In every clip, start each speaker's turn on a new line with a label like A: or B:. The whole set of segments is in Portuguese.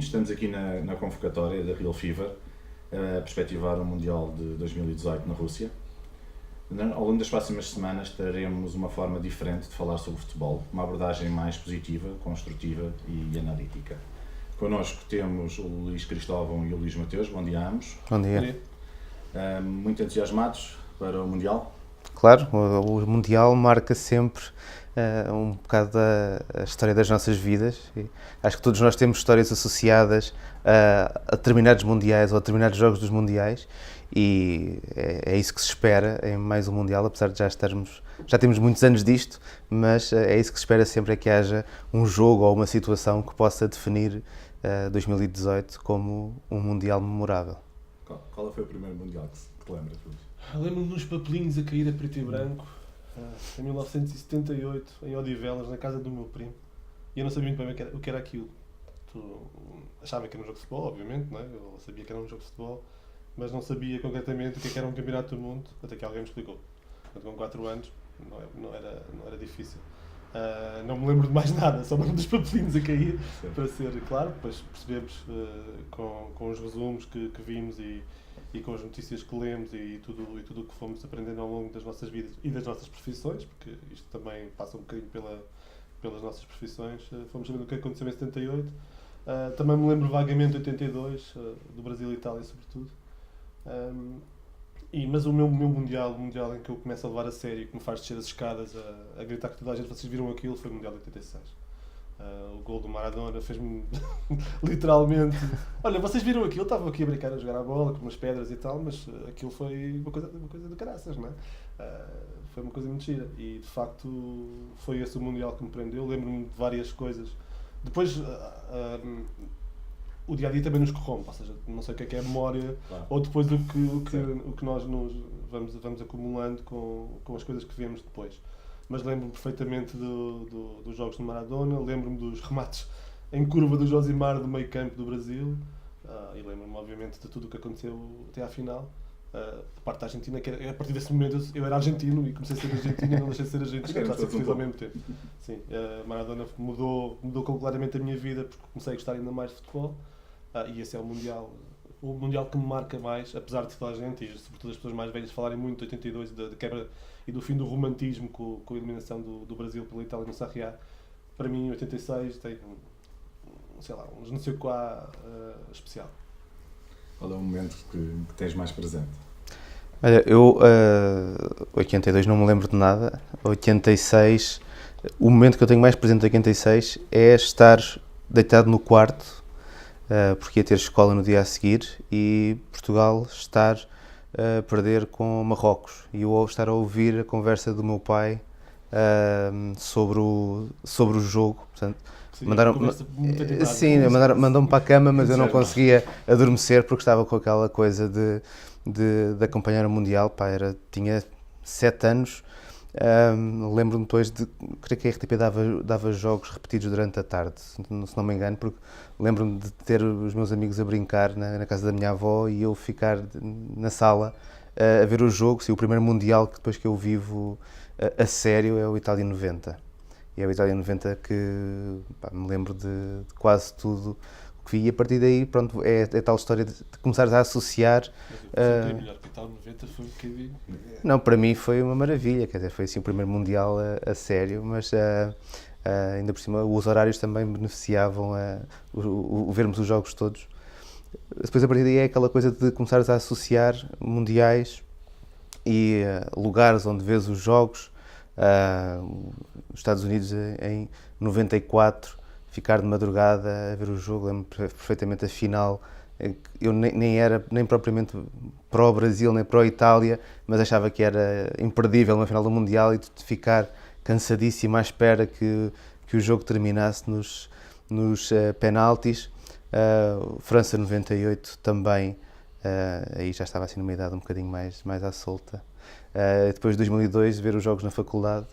A: estamos aqui na convocatória da Real Fever a perspectivar o Mundial de 2018 na Rússia. Ao longo das próximas semanas traremos uma forma diferente de falar sobre futebol, uma abordagem mais positiva, construtiva e analítica. Connosco temos o Luís Cristóvão e o Luís Mateus. Bom dia a ambos.
B: Bom dia.
A: Muito entusiasmados para o Mundial?
B: Claro, o Mundial marca sempre um bocado a história das nossas vidas. E acho que todos nós temos histórias associadas a determinados mundiais ou a determinados jogos dos mundiais, e é isso que se espera em mais um Mundial, apesar de já temos muitos anos disto, mas é isso que se espera sempre, é que haja um jogo ou uma situação que possa definir 2018 como um Mundial memorável.
A: Qual foi o primeiro Mundial que te lembras, Luís?
C: Lembro-me de uns papelinhos a cair a preto e branco, em 1978, em Odivelas, na casa do meu primo. E eu não sabia muito bem o que era aquilo. Achava que era um jogo de futebol, obviamente, não é? Eu sabia que era um jogo de futebol, mas não sabia concretamente o que era um campeonato do mundo, até que alguém me explicou. Portanto, com 4 anos não era difícil. Não me lembro de mais nada, só me lembro dos papelinhos a cair, para ser claro. Depois percebemos com os resumos que vimos e com as notícias que lemos e tudo o que fomos aprendendo ao longo das nossas vidas e das nossas profissões, porque isto também passa um bocadinho pelas nossas profissões. Fomos sabendo o que aconteceu em 78. Também me lembro vagamente de 82, do Brasil e Itália sobretudo. Mas o meu Mundial, o Mundial em que eu começo a levar a sério, que me faz descer as escadas a gritar que toda a gente, vocês viram aquilo, foi o Mundial de 86. O gol do Maradona fez-me literalmente... Olha, vocês viram aquilo? Estavam aqui a brincar, a jogar a bola com umas pedras e tal, mas aquilo foi uma coisa de caraças, não é? Foi uma coisa muito gira e, de facto, foi esse o Mundial que me prendeu. Lembro-me de várias coisas. Depois, o dia-a-dia também nos corrompe, ou seja, não sei o que é a memória, claro. Ou depois o que nós vamos acumulando com as coisas que vemos depois. Mas lembro-me perfeitamente dos jogos do Maradona, lembro-me dos remates em curva do Josimar do meio campo do Brasil, e lembro-me obviamente de tudo o que aconteceu até à final. Por parte da Argentina, que a partir desse momento eu era argentino e comecei a ser argentino e não deixei de ser argentino, já ser feliz ao mesmo tempo. Sim, Maradona mudou completamente a minha vida, porque comecei a gostar ainda mais de futebol, e esse é o Mundial que me marca mais, apesar de toda a gente, e sobretudo as pessoas mais velhas, falarem muito de 82, de quebra e do fim do romantismo com a eliminação do Brasil pela Itália no Sarriá. Para mim, 86 tem uns não sei qual especial.
A: Qual é o momento que tens mais presente?
B: Olha, eu 82 não me lembro de nada. 86, o momento que eu tenho mais presente de 86 é estar deitado no quarto, porque ia ter escola no dia a seguir, e Portugal estar a perder com Marrocos, e eu estar a ouvir a conversa do meu pai sobre o jogo. Portanto, mandou-me para a cama, mas eu não conseguia adormecer porque estava com aquela coisa de acompanhar o Mundial. Tinha 7 anos. Lembro-me depois creio que a RTP dava jogos repetidos durante a tarde, se não me engano, porque lembro-me de ter os meus amigos a brincar na casa da minha avó e eu ficar na sala a ver o jogo. Sim, o primeiro Mundial que depois que eu vivo a sério é o Itália 90. E é o Itália 90 que me lembro de quase tudo o que vi, e a partir daí, pronto, é tal história de começares a associar.
C: Mas melhor que o Itália 90 foi um bocadinho.
B: Não, para mim foi uma maravilha, quer dizer, foi assim o primeiro Mundial a sério, mas ainda por cima os horários também beneficiavam o vermos os jogos todos. Depois a partir daí é aquela coisa de começares a associar mundiais e lugares onde vês os jogos. Os Estados Unidos em 94, ficar de madrugada a ver o jogo, lembro perfeitamente a final. Eu nem era nem propriamente pró-Brasil nem pró-Itália, mas achava que era imperdível uma final do Mundial, e de ficar cansadíssimo à espera que o jogo terminasse nos penaltis. França 98 também, aí já estava assim numa idade um bocadinho mais à solta. Depois de 2002, ver os jogos na faculdade.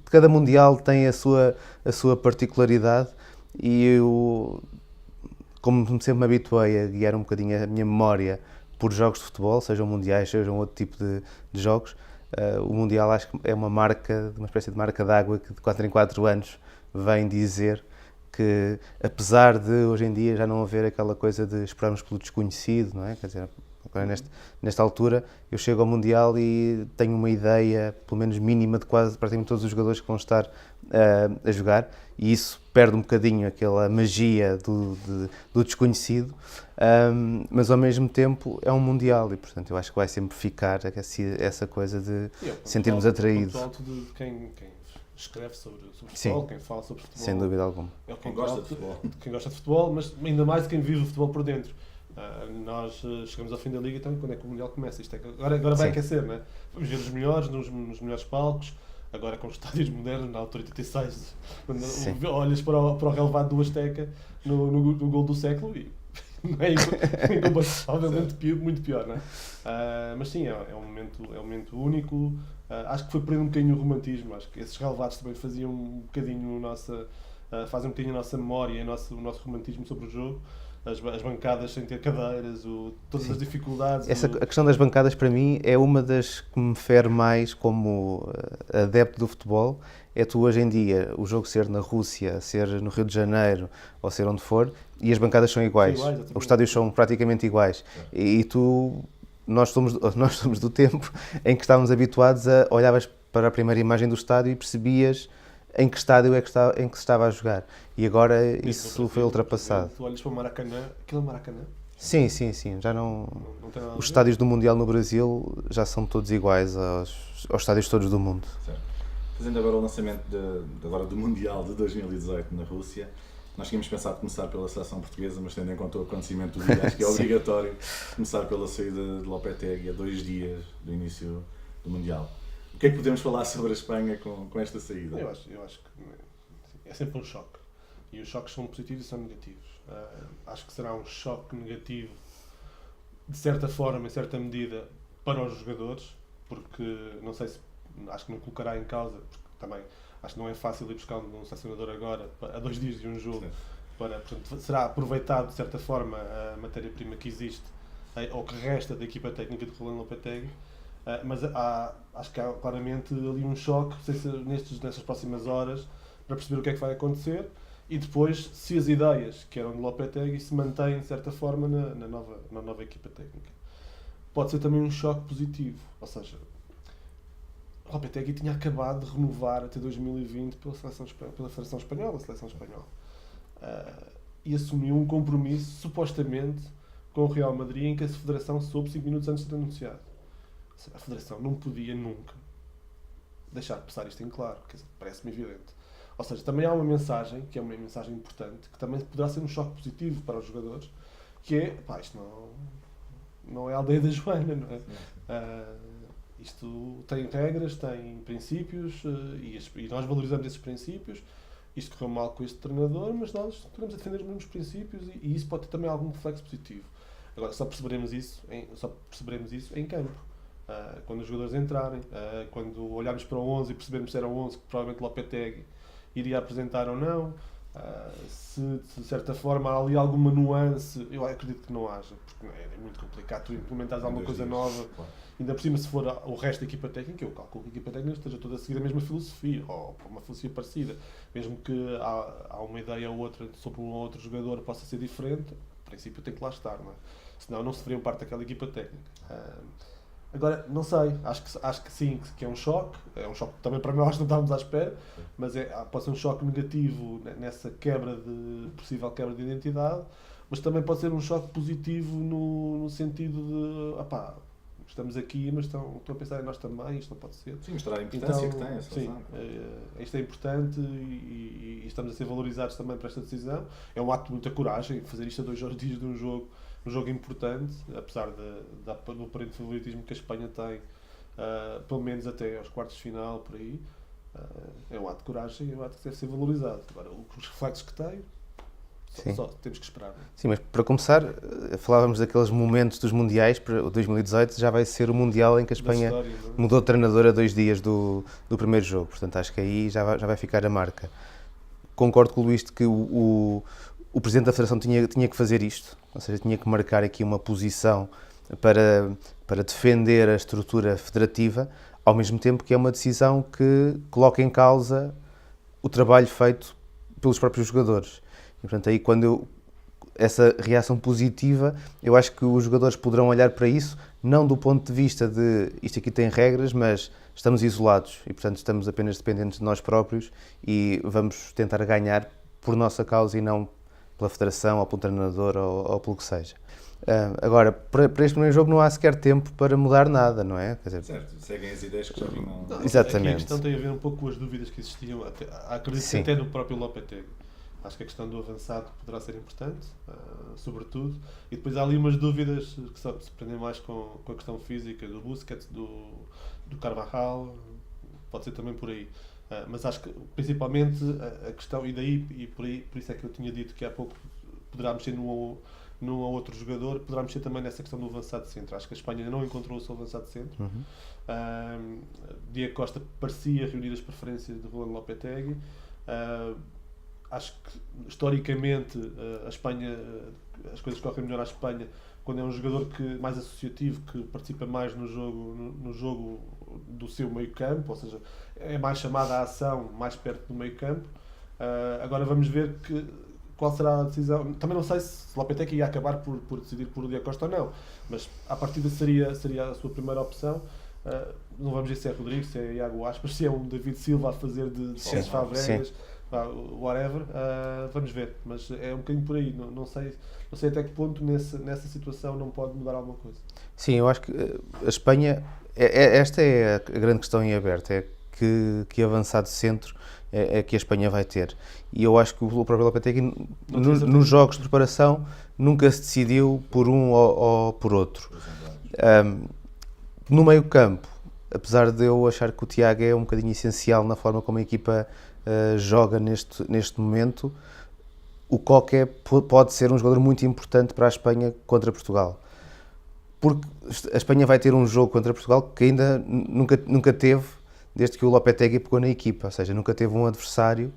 B: Cada Mundial tem a sua particularidade, e eu, como sempre me habituei a guiar um bocadinho a minha memória por jogos de futebol, sejam mundiais, sejam outro tipo de jogos, o Mundial acho que é uma espécie de marca d'água que de 4 em 4 anos vem dizer que, apesar de hoje em dia já não haver aquela coisa de esperarmos pelo desconhecido, não é? Quer dizer, agora nesta altura eu chego ao Mundial e tenho uma ideia, pelo menos mínima, de quase praticamente todos os jogadores que vão estar a jogar, e isso perde um bocadinho aquela magia do desconhecido, mas ao mesmo tempo é um Mundial e, portanto, eu acho que vai sempre ficar essa coisa de sentirmos atraídos.
C: É o ponto alto de quem escreve sobre futebol, quem fala sobre futebol.
B: Sem dúvida alguma.
C: É o
A: Quem gosta de futebol.
C: Quem gosta de futebol, mas ainda mais quem vive o futebol por dentro. Nós chegamos ao fim da Liga, então quando é que o Mundial começa? Agora vai aquecer, não é? Vamos ver os melhores, nos melhores palcos, agora com os estádios modernos, na altura 86, quando olhas para o relevado do Azteca no gol do século e não é incomparavelmente muito pior, não é? Mas sim, é um momento único. Acho que foi perdendo um bocadinho o romantismo, acho que esses relevados também faziam um bocadinho fazem um bocadinho a nossa memória e o nosso romantismo sobre o jogo. As bancadas sem ter cadeiras, todas as dificuldades.
B: A questão das bancadas, para mim, é uma das que me fere mais como adepto do futebol. É tu, hoje em dia, o jogo ser na Rússia, ser no Rio de Janeiro, ou ser onde for, e as bancadas são iguais. Os estádios são praticamente iguais. E nós somos do tempo em que estávamos habituados olhavas para a primeira imagem do estádio e percebias em que estádio é que se estava a jogar. E agora isso foi ultrapassado.
C: Tu olhas para o Maracanã, aquilo é Maracanã?
B: Sim, já não os estádios do Mundial no Brasil já são todos iguais aos estádios todos do mundo.
A: Certo. Fazendo agora o lançamento agora do Mundial de 2018 na Rússia, nós tínhamos pensado começar pela seleção portuguesa, mas tendo em conta o acontecimento do dia, acho que é obrigatório começar pela saída de Lopetegui a 2 dias do início do Mundial. O que é que podemos falar sobre a Espanha com esta saída?
C: Eu acho que é sempre um choque. E os choques são positivos e são negativos. Acho que será um choque negativo, de certa forma, em certa medida, para os jogadores, porque não sei se, acho que não colocará em causa, porque também acho que não é fácil ir buscar um selecionador agora, a 2 dias de um jogo, portanto, será aproveitado, de certa forma, a matéria-prima que existe, ou que resta da equipa técnica de Roland Lopetegui. Mas acho que há claramente ali um choque nestas próximas horas para perceber o que é que vai acontecer e depois se as ideias que eram de Lopetegui se mantêm de certa forma na nova equipa técnica. Pode ser também um choque positivo, ou seja, Lopetegui tinha acabado de renovar até 2020 pela Federação Espanhola, e assumiu um compromisso supostamente com o Real Madrid em que a Federação soube 5 minutos antes de ser anunciado. A Federação não podia nunca deixar de passar isto em claro, parece-me evidente. Ou seja, também há uma mensagem, que é uma mensagem importante, que também poderá ser um choque positivo para os jogadores, que é, isto não é a aldeia da Joana, não é? Isto tem regras, tem princípios, e nós valorizamos esses princípios. Isto correu mal com este treinador, mas nós queremos defender os mesmos princípios e isso pode ter também algum reflexo positivo. Agora, só perceberemos isso em campo. Quando os jogadores entrarem, quando olharmos para o 11 e percebermos se era o 11 que provavelmente Lopetegui iria apresentar ou não, se de certa forma há ali alguma nuance, eu acredito que não haja, porque é muito complicado tu implementares alguma coisa nova, ainda por cima se for o resto da equipa técnica, eu calculo que a equipa técnica esteja toda a seguir a mesma filosofia, ou uma filosofia parecida, mesmo que há uma ideia ou outra sobre um ou outro jogador possa ser diferente, no princípio tem que lá estar, não é? Senão não se fariam parte daquela equipa técnica. Agora, não sei, acho que sim, que é um choque também para nós não estávamos à espera, mas pode ser um choque negativo nessa possível quebra de identidade, mas também pode ser um choque positivo no sentido de, estamos aqui, mas estão a pensar em nós também, isto não pode ser.
A: Sim, mostrar a importância que tem a seleção.
C: Sim, isto é importante e estamos a ser valorizados também para esta decisão. É um ato de muita coragem, fazer isto a 2 dias de um jogo importante, apesar do aparente favoritismo que a Espanha tem, pelo menos até aos quartos de final, por aí. É um ato de coragem e é um ato que deve ser valorizado. Agora, os reflexos que tem, só temos que esperar.
B: Sim, mas para começar, falávamos daqueles momentos dos mundiais, para o 2018 já vai ser o mundial em que a Espanha mudou de treinador a 2 dias do primeiro jogo, portanto acho que aí já vai ficar a marca. Concordo com o Luís de que o Presidente da Federação tinha que fazer isto, ou seja, tinha que marcar aqui uma posição para defender a estrutura federativa, ao mesmo tempo que é uma decisão que coloca em causa o trabalho feito pelos próprios jogadores. E, portanto, aí essa reação positiva, eu acho que os jogadores poderão olhar para isso, não do ponto de vista de isto aqui tem regras, mas estamos isolados e, portanto, estamos apenas dependentes de nós próprios e vamos tentar ganhar por nossa causa e não pela federação ou pelo treinador ou pelo que seja. Agora, para este primeiro jogo não há sequer tempo para mudar nada, não é?
A: Quer dizer, certo, seguem as ideias que já vinham.
B: Exatamente.
C: Aqui a questão tem a ver um pouco com as dúvidas que existiam, acredito que até no próprio Lopetegui. Acho que a questão do avançado poderá ser importante, sobretudo. E depois há ali umas dúvidas que se prendem mais com a questão física do Busquets, do Carvajal, pode ser também por aí. Mas acho que principalmente a questão, e por isso é que eu tinha dito que há pouco poderá mexer num ou outro jogador, poderá mexer também nessa questão do avançado de centro. Acho que a Espanha ainda não encontrou o seu avançado de centro. Diego Costa parecia reunir as preferências de Roland Lopetegui. Acho que historicamente a Espanha, as coisas correm melhor à Espanha quando é um jogador mais associativo, que participa mais no jogo do seu meio campo, ou seja, é mais chamada a ação mais perto do meio campo. Agora vamos ver qual será a decisão. Também não sei se Lopetegui ia acabar por decidir por Diego Costa ou não, mas à partida seria a sua primeira opção. Não vamos ver se é Rodrigo, se é Iago Aspas, se é um David Silva a fazer de César Fabregas, whatever, vamos ver, mas é um bocadinho por aí, não sei até que ponto nessa situação não pode mudar alguma coisa.
B: Sim, eu acho que a Espanha, esta é a grande questão em aberto, é que avançado centro é que a Espanha vai ter. E eu acho que o próprio Lopetegui, nos jogos de preparação, nunca se decidiu por um ou por outro. No meio campo, apesar de eu achar que o Tiago é um bocadinho essencial na forma como a equipa joga neste momento, o Koke pode ser um jogador muito importante para a Espanha contra Portugal. Porque a Espanha vai ter um jogo contra Portugal que ainda nunca teve, desde que o Lopetegui pegou na equipa, ou seja, nunca teve um adversário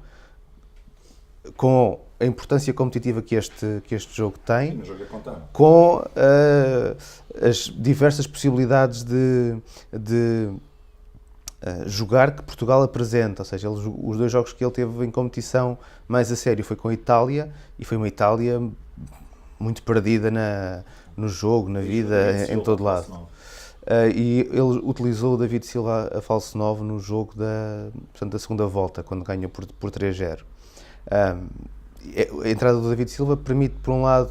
B: com a importância competitiva que este jogo tem.
A: Sim, no jogo é contar.
B: Com as diversas possibilidades de jogar que Portugal apresenta, ou seja, os dois jogos que ele teve em competição mais a sério foi com a Itália, e foi uma Itália muito perdida no jogo, na vida, em todo lado. E ele utilizou o David Silva a falso 9 no jogo da segunda volta, quando ganhou por 3-0. A entrada do David Silva permite, por um lado,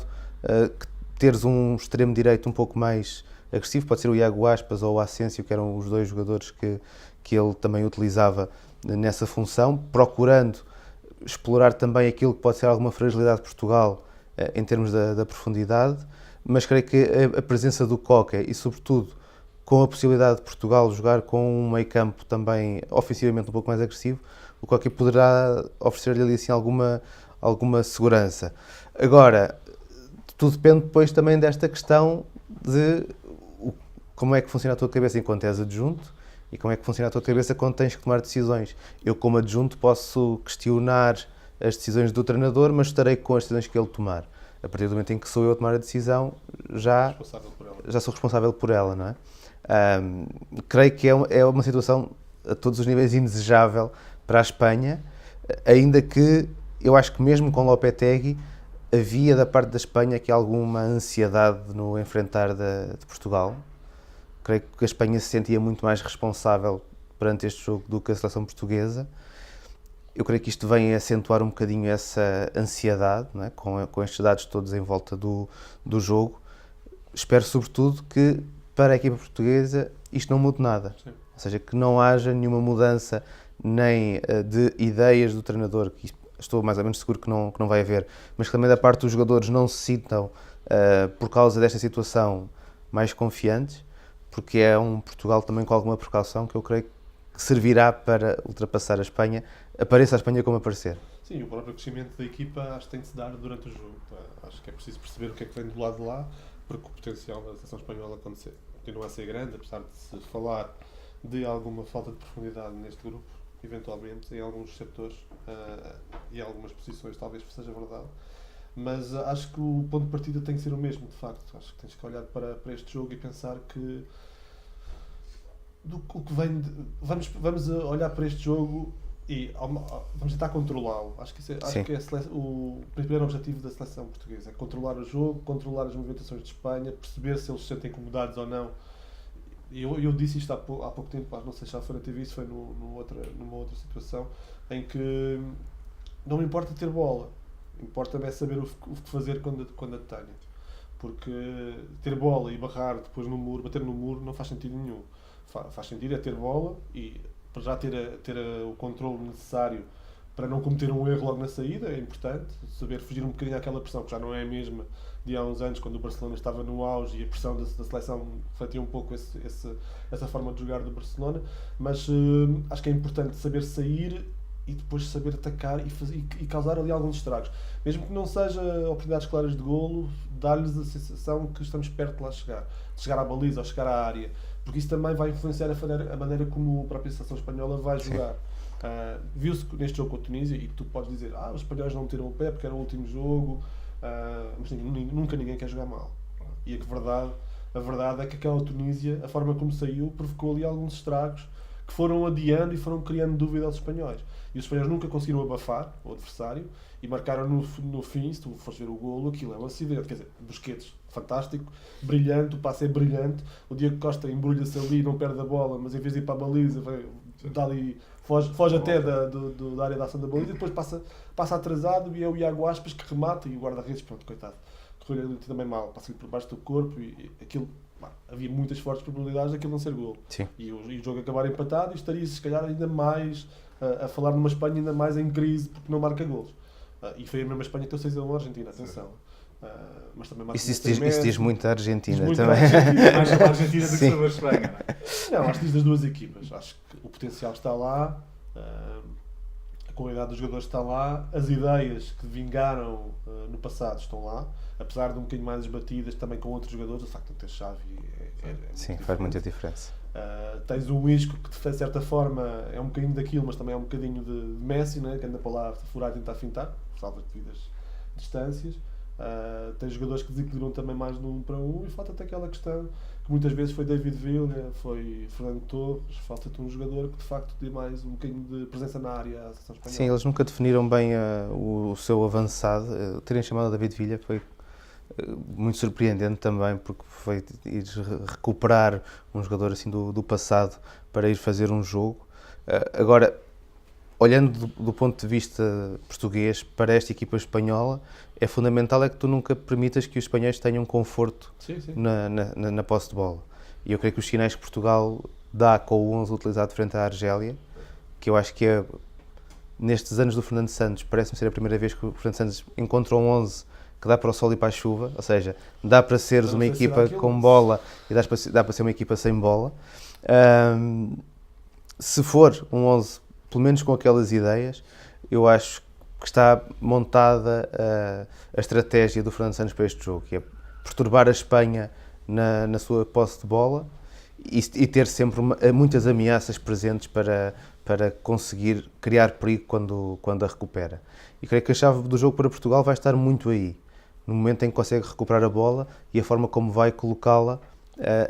B: teres um extremo direito um pouco mais agressivo, pode ser o Iago Aspas ou o Asensio, que eram os dois jogadores que ele também utilizava nessa função, procurando explorar também aquilo que pode ser alguma fragilidade de Portugal em termos da profundidade, mas creio que a presença do Koke e, sobretudo, com a possibilidade de Portugal jogar com um meio-campo também ofensivamente um pouco mais agressivo, o Koke poderá oferecer-lhe ali assim alguma segurança. Agora, tudo depende depois também desta questão de como é que funciona a tua cabeça enquanto és adjunto e como é que funciona a tua cabeça quando tens que tomar decisões. Eu, como adjunto, posso questionar as decisões do treinador, mas estarei com as decisões que ele tomar. A partir do momento em que sou eu a tomar a decisão, já sou responsável por ela, não é? Creio que é uma situação a todos os níveis indesejável para a Espanha, ainda que eu acho que mesmo com Lopetegui havia da parte da Espanha aqui alguma ansiedade no enfrentar de Portugal. Creio que a Espanha se sentia muito mais responsável perante este jogo do que a seleção portuguesa. Eu creio que isto vem a acentuar um bocadinho essa ansiedade, não é? Com estes dados todos em volta do jogo. Espero, sobretudo, que para a equipa portuguesa isto não mude nada. Sim. Ou seja, que não haja nenhuma mudança nem de ideias do treinador, que estou mais ou menos seguro que não vai haver, mas que também da parte dos jogadores não se sintam, por causa desta situação, mais confiantes, porque é um Portugal também com alguma precaução que eu creio que servirá para ultrapassar a Espanha, apareça a Espanha como aparecer.
C: Sim, o próprio crescimento da equipa acho que tem de se dar durante o jogo. Acho que é preciso perceber o que é que vem do lado de lá, porque o potencial da seleção espanhola continua a ser grande, apesar de se falar de alguma falta de profundidade neste grupo, eventualmente, em alguns setores e em algumas posições, talvez seja verdade. Mas acho que o ponto de partida tem que ser o mesmo, de facto. Acho que tens que olhar para este jogo e pensar que o que vem vamos olhar para este jogo e vamos tentar controlá-lo. Acho que é o primeiro objetivo da seleção portuguesa, é controlar o jogo, controlar as movimentações de Espanha, perceber se eles se sentem incomodados ou não. E eu disse isto há pouco tempo, não sei se já foi na TV, isso foi numa outra situação, em que não me importa ter bola, importa-me é saber o que fazer quando a tenho. Porque ter bola e barrar depois no muro, bater no muro, não faz sentido nenhum. Faz sentido é ter bola e para já ter o controle necessário para não cometer um erro logo na saída, é importante. Saber fugir um bocadinho àquela pressão, que já não é a mesma de há uns anos, quando o Barcelona estava no auge e a pressão da seleção refletia um pouco essa forma de jogar do Barcelona. Mas acho que é importante saber sair e depois saber atacar e causar ali alguns estragos. Mesmo que não seja oportunidades claras de golo, dar-lhes a sensação que estamos perto de lá chegar. De chegar à baliza ou chegar à área. Porque isso também vai influenciar a maneira como a própria seleção espanhola vai jogar. Viu-se neste jogo com a Tunísia, e tu podes dizer os espanhóis não meteram o pé porque era o último jogo, mas nunca ninguém quer jogar mal. E a verdade é que aquela Tunísia, a forma como saiu, provocou ali alguns estragos que foram adiando e foram criando dúvida aos espanhóis. E os espanhóis nunca conseguiram abafar o adversário e marcaram no fim, se tu fores ver o golo, aquilo é um acidente. Quer dizer, Busquets, fantástico, brilhante, o passe é brilhante. O Diego Costa embrulha-se ali, não perde a bola, mas em vez de ir para a baliza, dá ali, foge até da área de ação da baliza e depois passa atrasado e é o Iago Aspas que remata e o guarda-redes, pronto, coitado, correu também mal, passa-lhe por baixo do corpo e aquilo. Havia muitas fortes probabilidades daquilo não ser golo. E o jogo acabar empatado e estaria se calhar ainda mais a falar numa Espanha ainda mais em crise porque não marca golos. E foi a mesma Espanha que deu 6-1 à Argentina, atenção. Mas também
B: isso diz muito da Argentina
C: também.
A: Mais sobre a Argentina do que sobre a Espanha.
C: Não, acho que diz das duas equipas. Acho que o potencial está lá, a qualidade dos jogadores está lá, as ideias que vingaram no passado estão lá. Apesar de um bocadinho mais esbatidas também com outros jogadores, o facto de ter Xavi
B: sim, faz muita diferença.
C: Tens o Isco que de certa forma é um bocadinho daquilo, mas também é um bocadinho de Messi, né? Que anda para lá a furar e tentar fintar, salva devidas distâncias. Tens jogadores que desequilibram também mais no 1 para 1 e falta-te aquela questão que muitas vezes foi David Villa, foi Fernando Torres, falta-te um jogador que de facto dê mais um bocadinho de presença na área à seleção espanhola.
B: Sim, eles nunca definiram bem o seu avançado. Terem chamado David Villa foi muito surpreendente também, porque foi ir recuperar um jogador assim do passado para ir fazer um jogo. Agora, olhando do ponto de vista português para esta equipa espanhola, é fundamental é que tu nunca permitas que os espanhóis tenham conforto na posse de bola. E eu creio que os sinais que Portugal dá com o 11 utilizado frente à Argélia, que eu acho que é, nestes anos do Fernando Santos, parece-me ser a primeira vez que o Fernando Santos encontra um 11 que dá para o sol e para a chuva, ou seja, dá para seres uma equipa com bola e dá para ser uma equipa sem bola. Se for um 11, pelo menos com aquelas ideias, eu acho que está montada a estratégia do Fernando Santos para este jogo, que é perturbar a Espanha na sua posse de bola e ter sempre muitas ameaças presentes para conseguir criar perigo quando a recupera. E creio que a chave do jogo para Portugal vai estar muito aí, no momento em que consegue recuperar a bola e a forma como vai colocá-la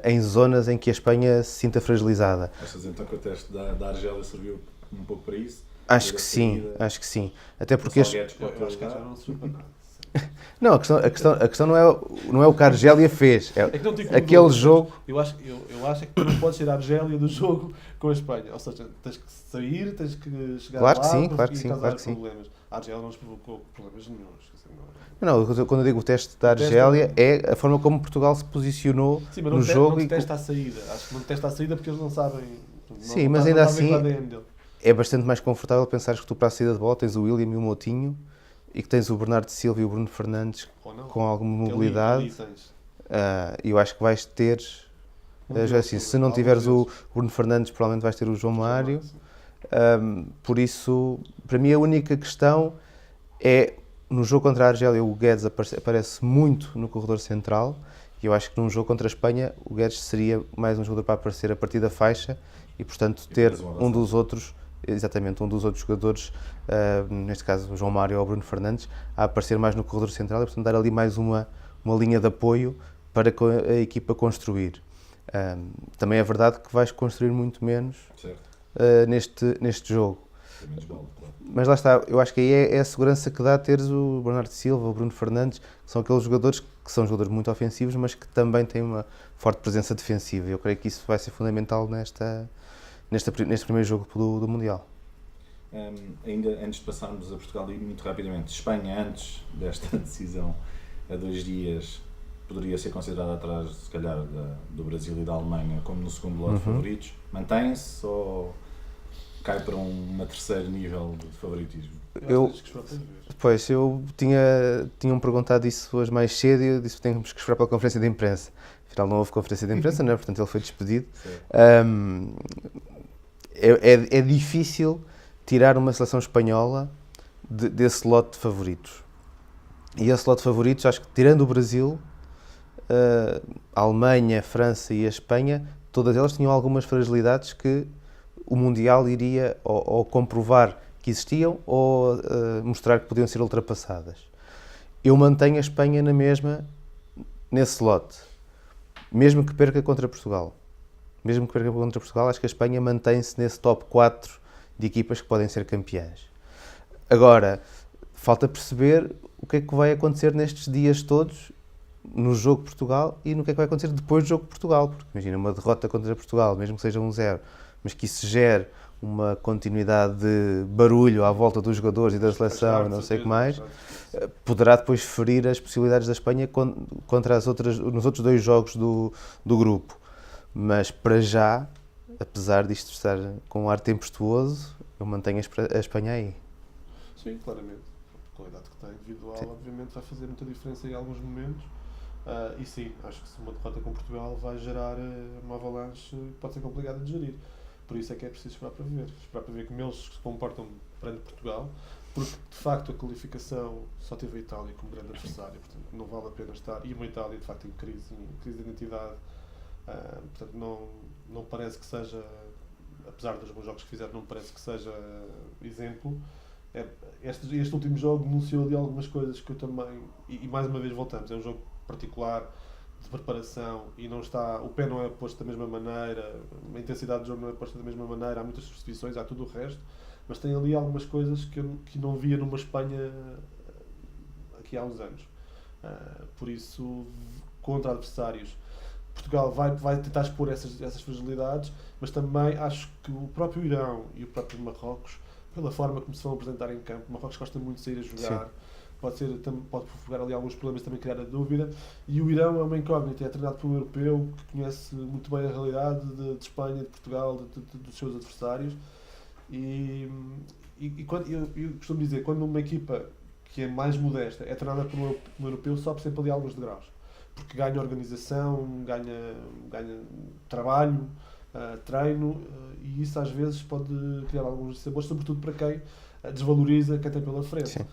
B: em zonas em que a Espanha se sinta fragilizada.
A: Achas então que o teste da Argélia serviu um pouco para isso?
B: Acho que sim. Até porque
C: eu acho que já não serviu para nada.
B: Não, a questão não é o que a Argélia fez, é
C: que não tem
B: aquele jogo.
C: Eu acho é que tu não podes ser a Argélia do jogo com a Espanha, ou seja, tens que sair, tens que chegar
B: claro
C: lá
B: que
C: para
B: causar
C: problemas. A Argélia não nos provocou problemas nenhums.
B: Não, quando eu digo o teste da Argélia é a forma como Portugal se posicionou no jogo.
C: Não testa a saída, acho que não testa a saída porque eles não sabem.
B: Sim, mas ainda assim é bastante mais confortável pensares que tu para a saída de bola tens o William e o Moutinho e que tens o Bernardo Silva e o Bruno Fernandes com alguma mobilidade. Eu acho que vais ter, assim, se não tiveres o Bruno Fernandes, provavelmente vais ter o João Mário. Por isso, para mim a única questão é, no jogo contra a Argélia, o Guedes aparece muito no corredor central e eu acho que num jogo contra a Espanha o Guedes seria mais um jogador para aparecer a partir da faixa e portanto ter um dos outros jogadores, neste caso o João Mário ou o Bruno Fernandes, a aparecer mais no corredor central e portanto dar ali mais uma linha de apoio para a equipa construir. Também é verdade que vais construir muito menos neste jogo.
A: Tem menos bola, claro.
B: Mas lá está, eu acho que aí é a segurança que dá teres o Bernardo Silva, o Bruno Fernandes, que são aqueles jogadores que são jogadores muito ofensivos, mas que também têm uma forte presença defensiva. Eu creio que isso vai ser fundamental neste primeiro jogo do Mundial.
A: Ainda antes de passarmos a Portugal, e muito rapidamente, Espanha, antes desta decisão, há 2 dias, poderia ser considerada atrás, se calhar, do Brasil e da Alemanha como no segundo lote de favoritos. Mantém-se ou cai para um terceiro nível de favoritismo?
B: Eu tinham perguntado isso hoje mais cedo e eu disse que temos que esperar pela conferência de imprensa. Afinal não houve conferência de imprensa, não é? Portanto ele foi despedido. É difícil tirar uma seleção espanhola desse lote de favoritos. E esse lote de favoritos, acho que tirando o Brasil, a Alemanha, a França e a Espanha, todas elas tinham algumas fragilidades que o Mundial iria ou comprovar que existiam ou mostrar que podiam ser ultrapassadas. Eu mantenho a Espanha na mesma, nesse lote, mesmo que perca contra Portugal. Mesmo que perca contra Portugal, acho que a Espanha mantém-se nesse top 4 de equipas que podem ser campeãs. Agora, falta perceber o que é que vai acontecer nestes dias todos no jogo de Portugal e no que é que vai acontecer depois do jogo de Portugal. Porque imagina, uma derrota contra Portugal, mesmo que seja 1-0, mas que isso gere uma continuidade de barulho à volta dos jogadores e da seleção e não sei o que mais, poderá depois ferir as possibilidades da Espanha contra nos outros 2 jogos do grupo. Mas para já, apesar disto estar com um ar tempestuoso, eu mantenho a Espanha aí.
C: Sim, claramente. A qualidade que tem individual, sim, obviamente vai fazer muita diferença em alguns momentos. E sim, acho que se uma derrota com Portugal vai gerar uma avalanche que pode ser complicada de gerir. Por isso é que é preciso esperar para ver como eles se comportam perante Portugal, porque de facto a qualificação só teve a Itália como grande adversário, portanto não vale a pena estar, e uma Itália de facto em crise de identidade, portanto não parece que seja, apesar dos bons jogos que fizeram, não parece que seja exemplo. Este último jogo denunciou de algumas coisas que eu também, e mais uma vez voltamos, é um jogo particular, de preparação, e não está, o pé não é posto da mesma maneira, a intensidade do jogo não é posta da mesma maneira, há muitas substituições, há tudo o resto, mas tem ali algumas coisas que não via numa Espanha aqui há uns anos. Por isso, contra adversários, Portugal vai tentar expor essas fragilidades, mas também acho que o próprio Irão e o próprio Marrocos, pela forma como se vão apresentar em campo, Marrocos gosta muito de sair a jogar. Sim. Pode provocar ali alguns problemas, também criar a dúvida, e o Irão é uma incógnita, é treinado por um europeu que conhece muito bem a realidade de Espanha, de Portugal, dos seus adversários, e eu costumo dizer, quando uma equipa que é mais modesta é treinada por um europeu, sobe sempre ali alguns degraus, porque ganha organização, ganha trabalho, treino, e isso às vezes pode criar alguns dissabores, sobretudo para quem desvaloriza quem tem pela frente. Sim.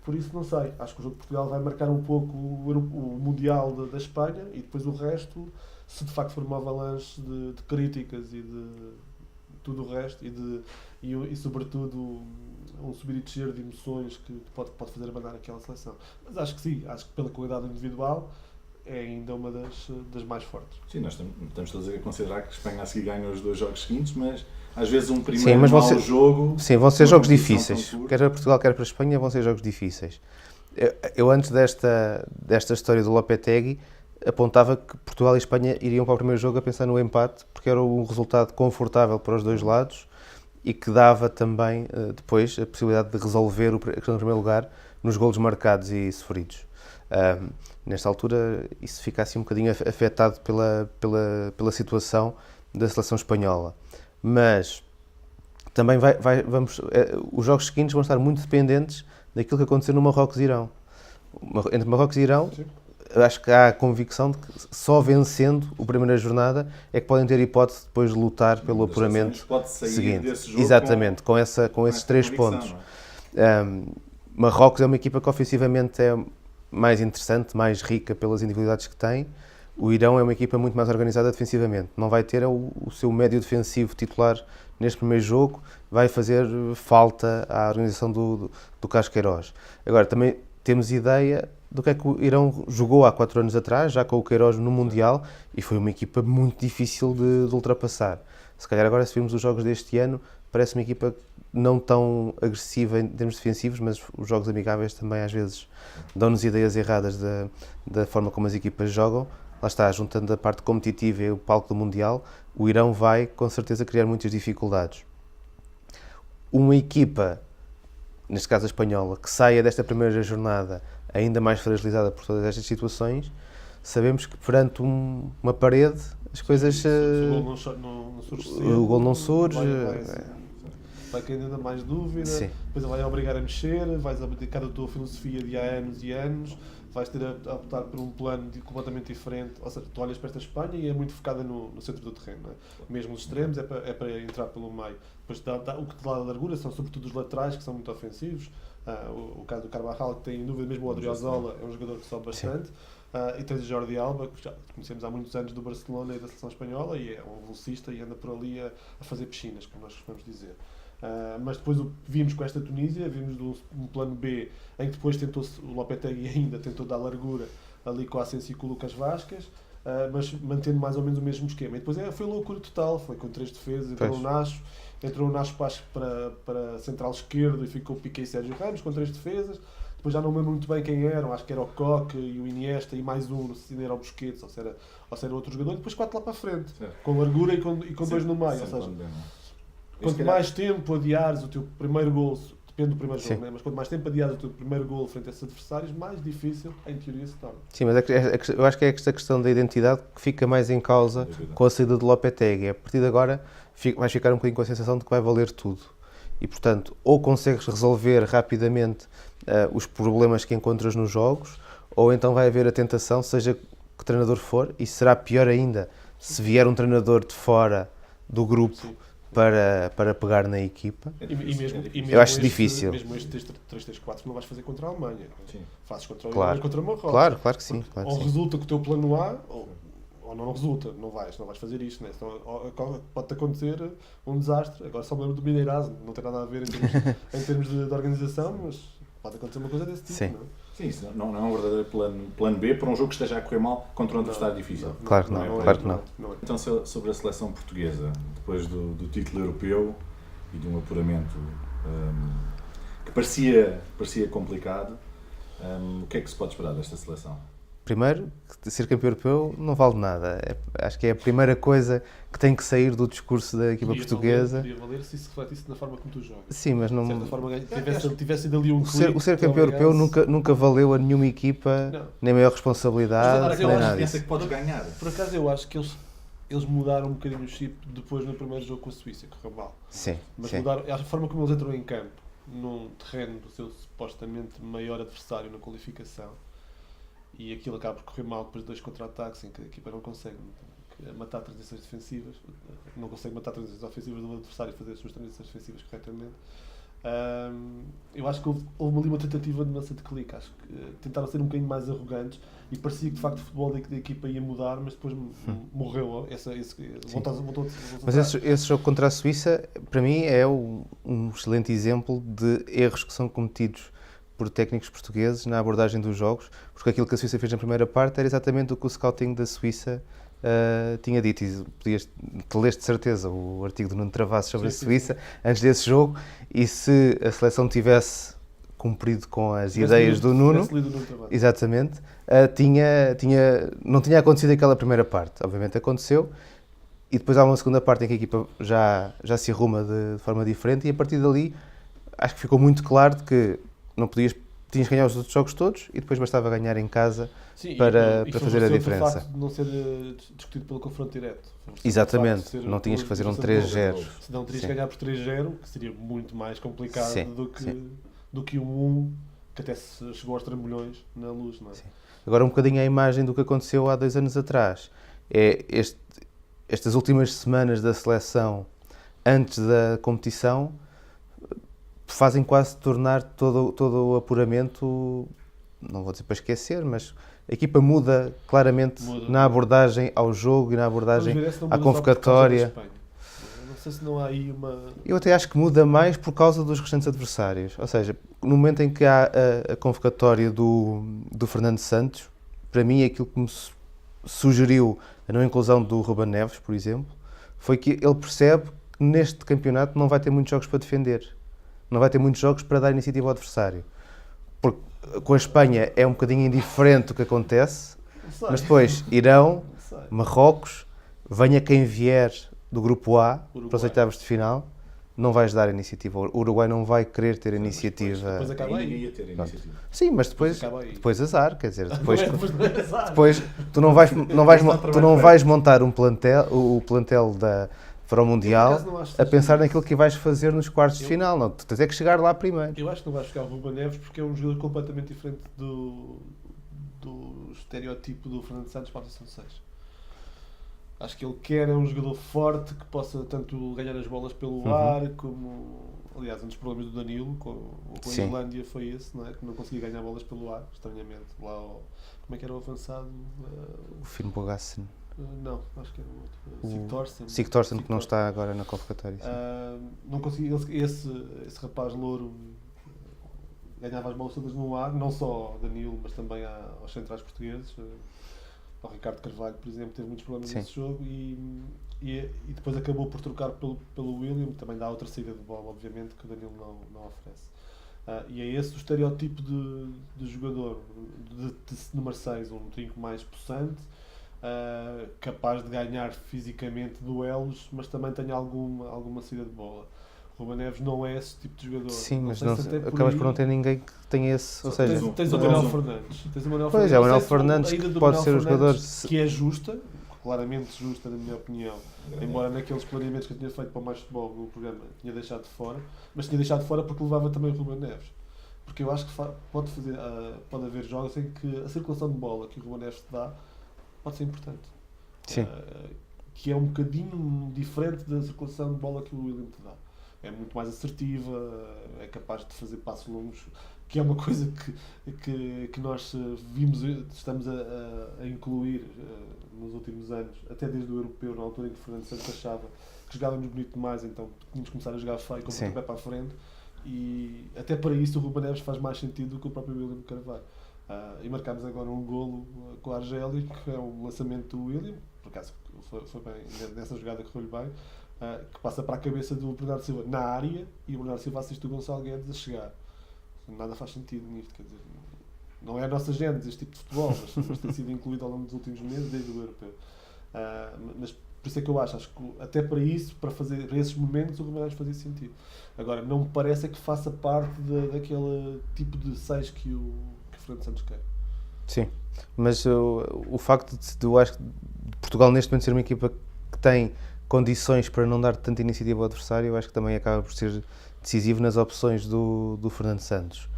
C: Por isso não sei, acho que o jogo de Portugal vai marcar um pouco o Mundial da Espanha, e depois o resto, se de facto for uma avalanche de críticas e de tudo o resto, e sobretudo um subir e descer de emoções que pode fazer abanar aquela seleção. Mas acho que sim, acho que pela qualidade individual é ainda uma das mais fortes.
A: Sim, nós estamos todos a considerar que a Espanha a seguir ganha os 2 jogos seguintes, mas às vezes um primeiro mau jogo...
B: Sim, vão ser jogos difíceis. Quer para Portugal, quer para a Espanha, vão ser jogos difíceis. Eu antes desta história do Lopetegui, apontava que Portugal e Espanha iriam para o primeiro jogo a pensar no empate, porque era um resultado confortável para os 2 lados e que dava também, depois, a possibilidade de resolver a questão do primeiro lugar nos golos marcados e sofridos. Nesta altura, isso fica assim um bocadinho afetado pela situação da seleção espanhola. Mas também os jogos seguintes vão estar muito dependentes daquilo que acontecer no Marrocos e Irão. Entre Marrocos e Irão, sim, acho que há a convicção de que só vencendo a primeira jornada é que podem ter hipótese de depois de lutar pelo apuramento seguinte. Desse jogo. Exatamente, com esses 3 pontos. Marrocos é uma equipa que ofensivamente é mais interessante, mais rica pelas individualidades que tem. O Irão é uma equipa muito mais organizada defensivamente. Não vai ter o seu médio defensivo titular neste primeiro jogo, vai fazer falta à organização do Carlos Queiroz. Agora, também temos ideia do que é que o Irão jogou há 4 anos atrás, já com o Queiroz no Mundial, e foi uma equipa muito difícil de ultrapassar. Se calhar agora, se virmos os jogos deste ano, parece uma equipa não tão agressiva em termos defensivos, mas os jogos amigáveis também às vezes dão-nos ideias erradas da forma como as equipas jogam. Lá está, juntando a parte competitiva e o palco do Mundial, o Irão vai com certeza criar muitas dificuldades. Uma equipa, neste caso a espanhola, que saia desta primeira jornada ainda mais fragilizada por todas estas situações, sabemos que perante uma parede as coisas...
C: Se o gol não surge cedo,
B: o gol não surge...
C: vai caindo ainda mais dúvida,
B: Sim.
C: depois vai obrigar a mexer, vais abdicar da tua filosofia de há anos e anos, vais ter a optar por um plano completamente diferente. Ou seja, tu olhas para esta Espanha e é muito focada no centro do terreno, não é? Mesmo os extremos é para entrar pelo meio. Depois o que te dá a largura são sobretudo os laterais, que são muito ofensivos. O caso do Carvajal, que tem em dúvida, mesmo o Odriozola, é um jogador que sobe bastante. E tens o Jordi Alba, que já conhecemos há muitos anos do Barcelona e da seleção espanhola, e é um velocista e anda por ali a fazer piscinas, como nós costumamos dizer. Mas depois vimos com esta Tunísia, vimos um plano B, em que depois o Lopetegui ainda tentou dar largura ali com a Asensio e com o Lucas Vázquez, mas mantendo mais ou menos o mesmo esquema. E depois foi loucura total, foi com 3 defesas, entrou o Nacho para central esquerdo e ficou o Piqué e Sérgio Ramos com 3 defesas. Depois já não me lembro muito bem quem eram, acho que era o Coque e o Iniesta e mais um, não sei se era o Busquets ou se era outro jogador, e depois 4 lá para a frente, com largura e com 2 no meio. Ou seja, quanto mais tempo adiares o teu primeiro gol, depende do primeiro jogo, né? Mas quanto mais tempo adiares o teu primeiro gol frente a esses adversários, mais difícil, em teoria, se torna.
B: Sim, mas eu acho que é esta questão da identidade que fica mais em causa com a saída de Lopetegui. A partir de agora vais ficar um bocadinho com a sensação de que vai valer tudo. E, portanto, ou consegues resolver rapidamente os problemas que encontras nos jogos, ou então vai haver a tentação, seja que treinador for, e será pior ainda se vier um treinador de fora do grupo. Sim. Para pegar na equipa.
C: E
B: eu acho difícil.
C: Mesmo este 3-3-4 não vais fazer contra a Alemanha.
A: Sim.
C: Fazes contra
B: o
C: Marrocos.
B: Claro que sim. Claro que
C: ou
B: sim.
C: resulta que o teu plano A, ou não resulta, não vais fazer isto. Né? Então, pode-te acontecer um desastre. Agora só me lembro do Mineirão, não tem nada a ver em termos de organização, mas pode acontecer uma coisa desse tipo.
B: Sim.
C: Não é?
A: Sim, isso não é um verdadeiro plano B para um jogo que esteja a correr mal contra um adversário difícil.
B: Claro que não.
A: Então, sobre a seleção portuguesa, depois do título europeu e de um apuramento que parecia complicado, o que é que se pode esperar desta seleção?
B: Primeiro, ser campeão europeu não vale nada. Acho que é a primeira coisa que tem que sair do discurso da equipa portuguesa.
C: Podia valer se isso refletisse na forma como tu jogas.
B: Sim, mas não...
C: De certa forma, tivesse ido ali um clique...
B: O ser campeão europeu nunca valeu a nenhuma equipa, nem maior responsabilidade, nem nada disso.
A: Que podes ganhar.
C: Por acaso eu acho que eles mudaram um bocadinho o chip depois no primeiro jogo com a Suíça, que correu mal.
B: Sim.
C: Mas mudaram a forma como eles entram em campo, num terreno do seu supostamente maior adversário na qualificação. E aquilo acaba por correr mal depois de 2 contra-ataques em que a equipa não consegue matar transições defensivas, não consegue matar transições ofensivas do adversário e fazer as suas transições defensivas corretamente. Eu acho que houve ali uma tentativa de mudança de clique. Acho que tentaram ser um bocadinho mais arrogantes e parecia que de facto o futebol da equipa ia mudar, mas depois morreu. Voltou
B: mas esse jogo contra a Suíça, para mim, é um excelente exemplo de erros que são cometidos por técnicos portugueses na abordagem dos jogos, porque aquilo que a Suíça fez na primeira parte era exatamente o que o scouting da Suíça tinha dito. E te leste de certeza o artigo do Nuno Travassos sobre a Suíça antes desse jogo, e se a seleção tivesse cumprido com as ideias do Nuno, exatamente, não tinha acontecido aquela primeira parte. Obviamente aconteceu, e depois há uma segunda parte em que a equipa já se arruma de forma diferente, e a partir dali acho que ficou muito claro de que tinhas que ganhar os outros jogos todos e depois bastava ganhar em casa para fazer a diferença.
C: O facto de não ser discutido pelo confronto direto.
B: Exatamente, não tinhas que fazer um 3-0.
C: Senão terias que ganhar por 3-0, que seria muito mais complicado do que um 1, que até chegou aos trambolhões na Luz. Não é?
B: Sim. Agora um bocadinho a imagem do que aconteceu há 2 anos atrás. É estas últimas semanas da seleção antes da competição fazem quase tornar todo o apuramento, não vou dizer para esquecer, mas a equipa muda claramente na abordagem ao jogo e na abordagem à convocatória.
C: Não sei se não há aí uma...
B: Eu até acho que muda mais por causa dos restantes adversários. Ou seja, no momento em que há a convocatória do Fernando Santos, para mim aquilo que me sugeriu a não inclusão do Ruben Neves, por exemplo, foi que ele percebe que neste campeonato não vai ter muitos jogos para defender. não vai ter muitos jogos para dar iniciativa ao adversário. Porque com a Espanha é um bocadinho indiferente o que acontece, mas depois Irão, Marrocos, venha quem vier do grupo A para os oitavos de final, não vais dar iniciativa. O Uruguai não vai querer ter iniciativa.
C: Depois acaba aí.
A: Ia ter iniciativa.
B: Sim, mas depois azar, quer dizer,
C: Depois
B: tu não vais montar um plantel, o plantel para o Mundial a pensar naquilo que vais fazer nos quartos de final. Não, tu tens é que chegar lá primeiro.
C: Eu acho que não vais jogar o Ruben Neves porque é um jogador completamente diferente do estereotipo do Fernando Santos para a posição 6. Acho que ele quer um jogador forte que possa tanto ganhar as bolas pelo ar como... Aliás, um dos problemas do Danilo com a Islândia foi esse, não é? Que não conseguia ganhar bolas pelo ar, estranhamente. Lá como é que era o avançado?
B: O Finn Bogassen.
C: Não, acho que era o outro.
B: Sigthorsson, que não está agora na convocatória.
C: Não conseguia, esse rapaz louro ganhava as bolas todas no ar, não só ao Danilo, mas também aos centrais portugueses. O Ricardo Carvalho, por exemplo, teve muitos problemas nesse jogo e depois acabou por trocar pelo William, também dá outra saída de bola, obviamente, que o Danilo não oferece. E é esse o estereotipo de jogador, de número 6, um trinco mais possante, capaz de ganhar fisicamente duelos, mas também tem alguma saída de bola. O Ruben Neves não é esse tipo de jogador.
B: Sim, mas acabas por não ter ninguém que tenha esse... Ou seja,
C: tens o Manuel Fernandes.
B: Pois é, o Manuel Fernandes que pode ser o jogador...
C: Que é justa, claramente justa na minha opinião, embora naqueles planeamentos que eu tinha feito para o Mais Futebol no programa tinha deixado de fora, mas tinha deixado de fora porque levava também o Ruben Neves. Porque eu acho que pode haver jogos em que a circulação de bola que o Ruben Neves te dá pode ser importante.
B: Sim.
C: Que é um bocadinho diferente da circulação de bola que o William te dá. É muito mais assertiva, é capaz de fazer passos longos, que é uma coisa que nós estamos a incluir nos últimos anos, até desde o europeu, na altura em que o Fernando Santos achava que jogávamos bonito demais, então tínhamos que começar a jogar feio, com o pé para a frente, e até para isso o Ruben Neves faz mais sentido do que o próprio William Carvalho. E marcámos agora um golo com a Argélia, que é um lançamento do William, por acaso foi bem, nessa jogada correu-lhe bem, que passa para a cabeça do Bernardo Silva na área e o Bernardo Silva assiste o Gonçalo Guedes a chegar. Nada faz sentido nisto, quer dizer, não é a nossa gênese este tipo de futebol, mas tem sido incluído ao longo dos últimos meses desde o europeu. Mas por isso é que eu acho que até para isso, para esses momentos, o Ruben fazia sentido. Agora, não me parece que faça parte daquele tipo de 6 que o Fernando Santos quer.
B: Sim, mas o facto de eu acho que Portugal neste momento ser uma equipa que tem condições para não dar tanta iniciativa ao adversário, eu acho que também acaba por ser decisivo nas opções do Fernando Santos.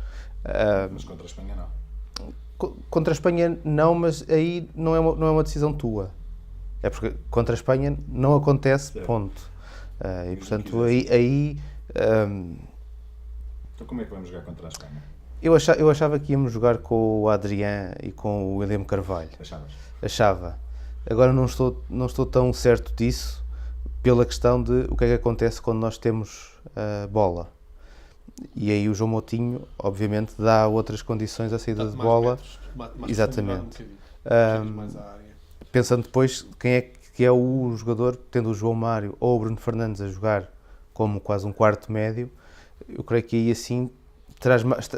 A: Mas contra a Espanha não.
B: Contra a Espanha não, mas aí não é uma decisão tua. É porque contra a Espanha não acontece, ponto. E portanto aí
A: então como é que vamos jogar contra a Espanha?
B: Eu achava que íamos jogar com o Adrián e com o William Carvalho. Achava. Agora não estou tão certo disso, pela questão de o que é que acontece quando nós temos bola. E aí o João Moutinho, obviamente, dá outras condições à saída de bola. Exatamente. Pensando depois quem é que é o jogador, tendo o João Mário ou o Bruno Fernandes a jogar como quase um quarto médio, eu creio que aí assim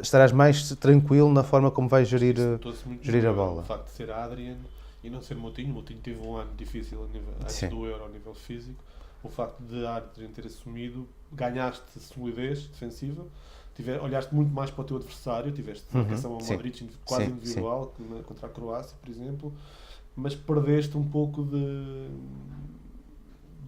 B: estarás mais tranquilo na forma como vais gerir a bola.
C: O facto de ser Adrián e não ser Moutinho. Moutinho teve um ano difícil antes do Euro ao nível físico. O facto de Adrián ter assumido, ganhaste solidez defensiva, olhaste muito mais para o teu adversário, tiveste marcação ao Modric quase individual, contra a Croácia, por exemplo, mas perdeste um pouco de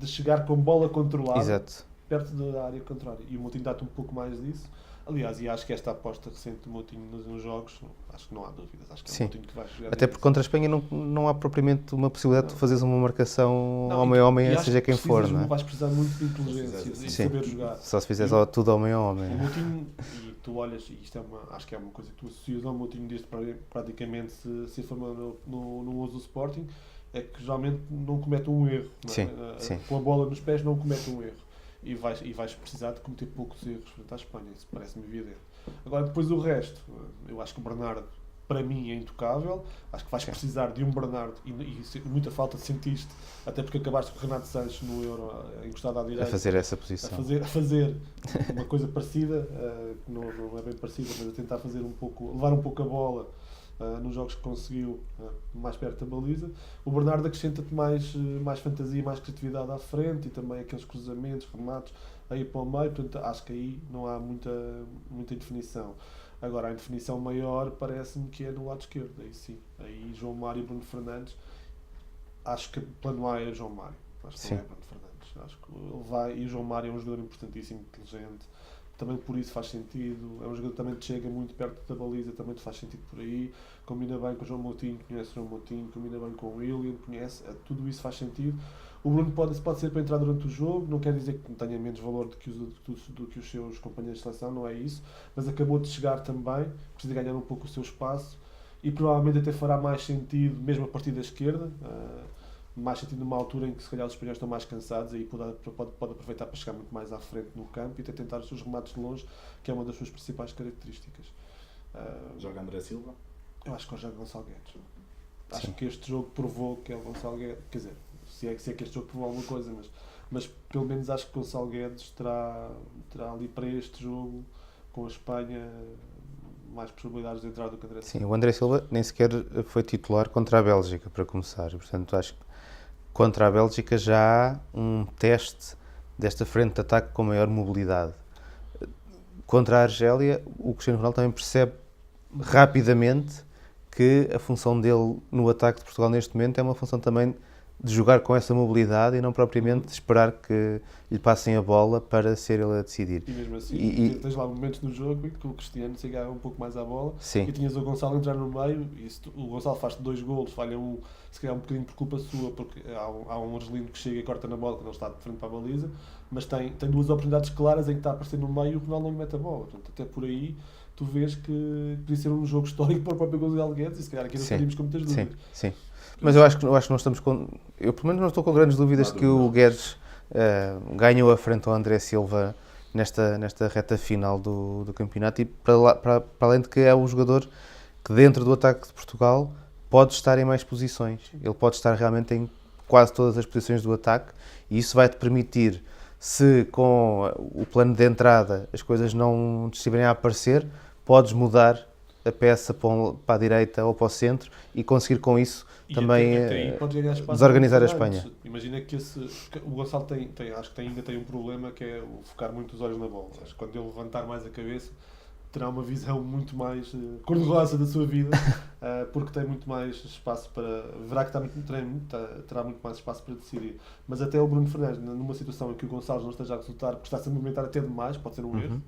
C: chegar com bola controlada perto da área contrária. E o Moutinho dá-te um pouco mais disso. Aliás, e acho que esta aposta recente do Moutinho nos jogos, acho que não há dúvidas, acho que é o Moutinho que vai jogar.
B: Até porque contra a Espanha não há propriamente uma possibilidade de fazeres uma marcação homem-homem, seja quem for, não é?
C: Vais precisar muito de inteligência e saber jogar.
B: Só se fizeres tudo homem-homem.
C: O Moutinho, e tu olhas, e isto acho que é uma coisa que tu associas ao Moutinho desde praticamente se formou no uso do Sporting, é que geralmente não comete um erro. Com a bola nos pés não comete um erro. E vais precisar de cometer poucos erros frente à Espanha, isso parece-me evidente. Agora, depois o resto, eu acho que o Bernardo para mim é intocável. Acho que vais precisar de um Bernardo e muita falta de sentiste, até porque acabaste com o Renato Sanches no Euro encostado à direita.
B: A fazer essa posição.
C: A fazer uma coisa parecida, não é bem parecida, mas a tentar fazer levar um pouco a bola nos jogos que conseguiu mais perto da baliza. O Bernardo acrescenta-te mais fantasia, mais criatividade à frente e também aqueles cruzamentos, remates aí para o meio, portanto acho que aí não há muita indefinição. Agora a indefinição maior parece-me que é no lado esquerdo, aí sim. Aí João Mário e Bruno Fernandes, acho que o plano A é João Mário, acho que não é Bruno Fernandes. Acho que ele vai, e o João Mário é um jogador importantíssimo, inteligente, também por isso faz sentido, é um jogador que também te chega muito perto da baliza, também te faz sentido por aí, combina bem com o João Moutinho, conhece o João Moutinho, combina bem com o William, tudo isso faz sentido. O Bruno pode ser para entrar durante o jogo, não quer dizer que tenha menos valor do que os seus companheiros de seleção, não é isso, mas acabou de chegar também, precisa ganhar um pouco o seu espaço e provavelmente até fará mais sentido, mesmo a partir da esquerda, mais sentido numa altura em que se calhar os espanhóis estão mais cansados, aí pode aproveitar para chegar muito mais à frente no campo e até tentar os seus remates de longe, que é uma das suas principais características.
A: Joga André Silva?
C: Eu acho que hoje joga Gonçalo Guedes. Acho que este jogo provou que é o Gonçalo Guedes, quer dizer, se é que este jogo provou alguma coisa, mas pelo menos acho que o Gonçalo Guedes terá ali para este jogo com a Espanha mais possibilidades de entrar do que André Silva.
B: Sim, o André Silva nem sequer foi titular contra a Bélgica, para começar, portanto acho que contra a Bélgica já há um teste desta frente de ataque com maior mobilidade. Contra a Argélia, o Cristiano Ronaldo também percebe rapidamente que a função dele no ataque de Portugal neste momento é uma função também de jogar com essa mobilidade e não propriamente de esperar que lhe passem a bola para ser ele a decidir.
C: E mesmo assim, tens lá momentos no jogo em que o Cristiano se agarra um pouco mais à bola.
B: Sim.
C: E tinhas o Gonçalo entrar no meio e o Gonçalo faz 2 golos, falha um, se calhar um bocadinho por culpa sua, porque há um argelino que chega e corta na bola quando ele está de frente para a baliza, mas tem 2 oportunidades claras em que está a aparecer no meio e o Ronaldo não lhe mete a bola. Portanto, até por aí tu vês que podia ser um jogo histórico para o próprio Gonçalo Guedes e se calhar aqui não estaríamos com muitas dúvidas.
B: Sim. Mas eu acho que nós estamos com... Eu pelo menos não estou com grandes dúvidas que o Guedes ganhou a frente ao André Silva nesta reta final do campeonato e para além de que é um jogador que dentro do ataque de Portugal pode estar em mais posições. Ele pode estar realmente em quase todas as posições do ataque e isso vai-te permitir, se com o plano de entrada as coisas não estiverem a aparecer, podes mudar a peça para a direita ou para o centro e conseguir com isso
C: e
B: também
C: até
B: desorganizar a Espanha.
C: Imagina que o Gonçalo acho que ainda tem um problema que é o focar muito os olhos na bola. Acho que quando ele levantar mais a cabeça terá uma visão muito mais cor-de-rosa da sua vida, porque tem muito mais espaço verá que terá muito mais espaço para decidir. Mas até o Bruno Fernandes, numa situação em que o Gonçalo não esteja a resultar, porque está-se a movimentar até demais, pode ser um erro,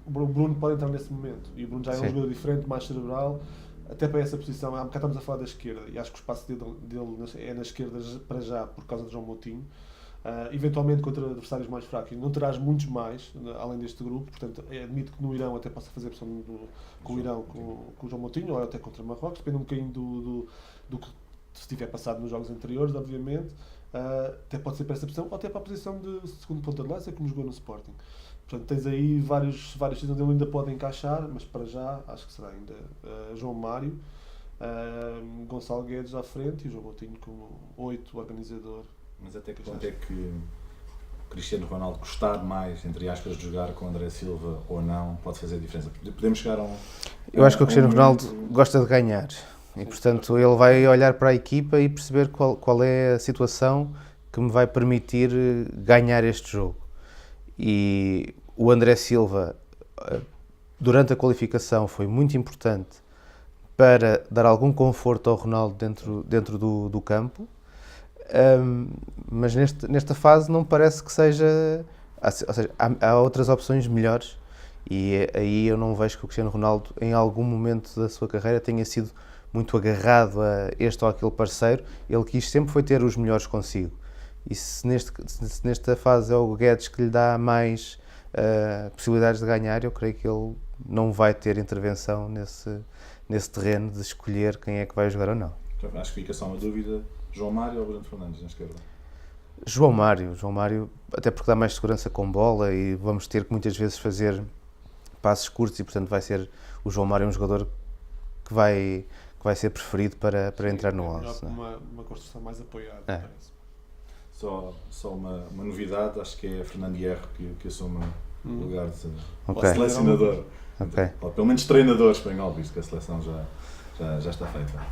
C: o Bruno pode entrar nesse momento. E o Bruno já é um jogador diferente, mais cerebral, até para essa posição. Há um bocado estamos a falar da esquerda, e acho que o espaço dele é na esquerda para já, por causa de João Moutinho. Eventualmente contra adversários mais fracos não terás muitos mais, além deste grupo, portanto admito que no Irão até possa fazer a pressão com o Irão, com o João Moutinho, ou até contra Marrocos, depende um bocadinho do que se tiver passado nos jogos anteriores, obviamente, até pode ser para essa posição, ou até para a posição de segundo ponta de lança, como jogou no Sporting. Portanto, tens aí vários sítios onde ele ainda pode encaixar, mas para já acho que será ainda João Mário, Gonçalo Guedes à frente e o João Moutinho como 8 organizador.
A: Mas até que ponto é que o Cristiano Ronaldo gostar mais, entre aspas, de jogar com André Silva ou não, pode fazer a diferença? Podemos chegar a um...
B: Eu acho que o Cristiano Ronaldo gosta de ganhar e, portanto, ele vai olhar para a equipa e perceber qual é a situação que me vai permitir ganhar este jogo. E o André Silva, durante a qualificação, foi muito importante para dar algum conforto ao Ronaldo dentro do campo. Mas nesta fase não parece que seja, ou seja, há outras opções melhores e aí eu não vejo que o Cristiano Ronaldo em algum momento da sua carreira tenha sido muito agarrado a este ou aquele parceiro. Ele quis sempre foi ter os melhores consigo e se nesta fase é o Guedes que lhe dá mais possibilidades de ganhar, eu creio que ele não vai ter intervenção nesse terreno de escolher quem é que vai jogar ou não.
A: Acho que fica só uma dúvida. João Mário ou Bruno Fernandes na esquerda?
B: João Mário, até porque dá mais segurança com bola e vamos ter que muitas vezes fazer espaços curtos e, portanto, o João Mário é um jogador que vai ser preferido para entrar no 11.
C: Uma construção mais apoiada, parece.
A: Só uma novidade, acho que é Fernando Hierro que assume o lugar de selecionador. Ou pelo menos treinador espanhol, visto que a seleção já está feita.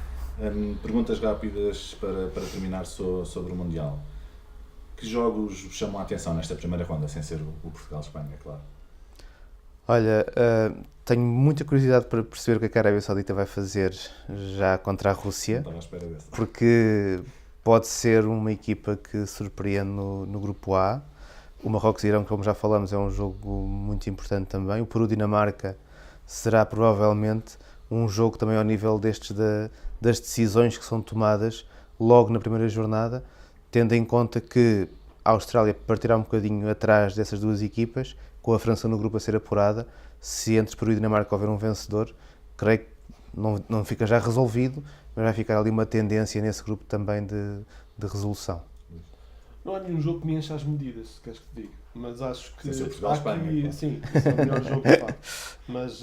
A: Perguntas rápidas para terminar sobre o Mundial. Que jogos chamam a atenção nesta primeira ronda, sem ser o Portugal-Espanha, claro?
B: Olha, tenho muita curiosidade para perceber o que a Arábia Saudita vai fazer já contra a Rússia.
A: Não estava à espera desse.
B: Porque pode ser uma equipa que surpreende no grupo A. O Marrocos-Irão, como já falamos, é um jogo muito importante também. O Peru-Dinamarca será provavelmente um jogo também ao nível das decisões que são tomadas logo na primeira jornada, tendo em conta que a Austrália partirá um bocadinho atrás dessas duas equipas, com a França no grupo a ser apurada. Se entre Peru e Dinamarca houver um vencedor, creio que não fica já resolvido, mas vai ficar ali uma tendência nesse grupo também de resolução.
C: Não há nenhum jogo que me enche as medidas, se queres que te diga. Mas acho que
A: Portugal-Espanha,
C: aqui, sim, esse é o melhor jogo de facto. Mas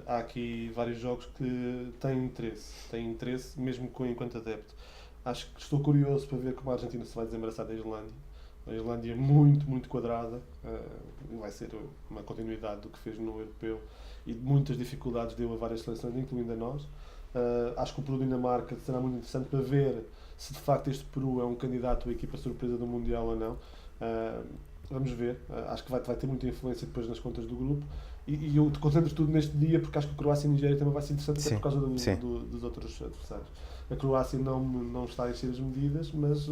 C: há aqui vários jogos que têm interesse mesmo enquanto adepto. Acho que estou curioso para ver como a Argentina se vai desembaraçar da Islândia. A Islândia é muito, muito quadrada, vai ser uma continuidade do que fez no Europeu e de muitas dificuldades deu a várias seleções, incluindo a nós. Acho que o Peru-Dinamarca será muito interessante para ver se de facto este Peru é um candidato à equipa surpresa do Mundial ou não. Vamos ver, acho que vai ter muita influência depois nas contas do grupo e eu concentro tudo neste dia porque acho que a Croácia e a Nigéria também vai ser interessante até por causa dos outros adversários. A Croácia não está a encher as medidas, mas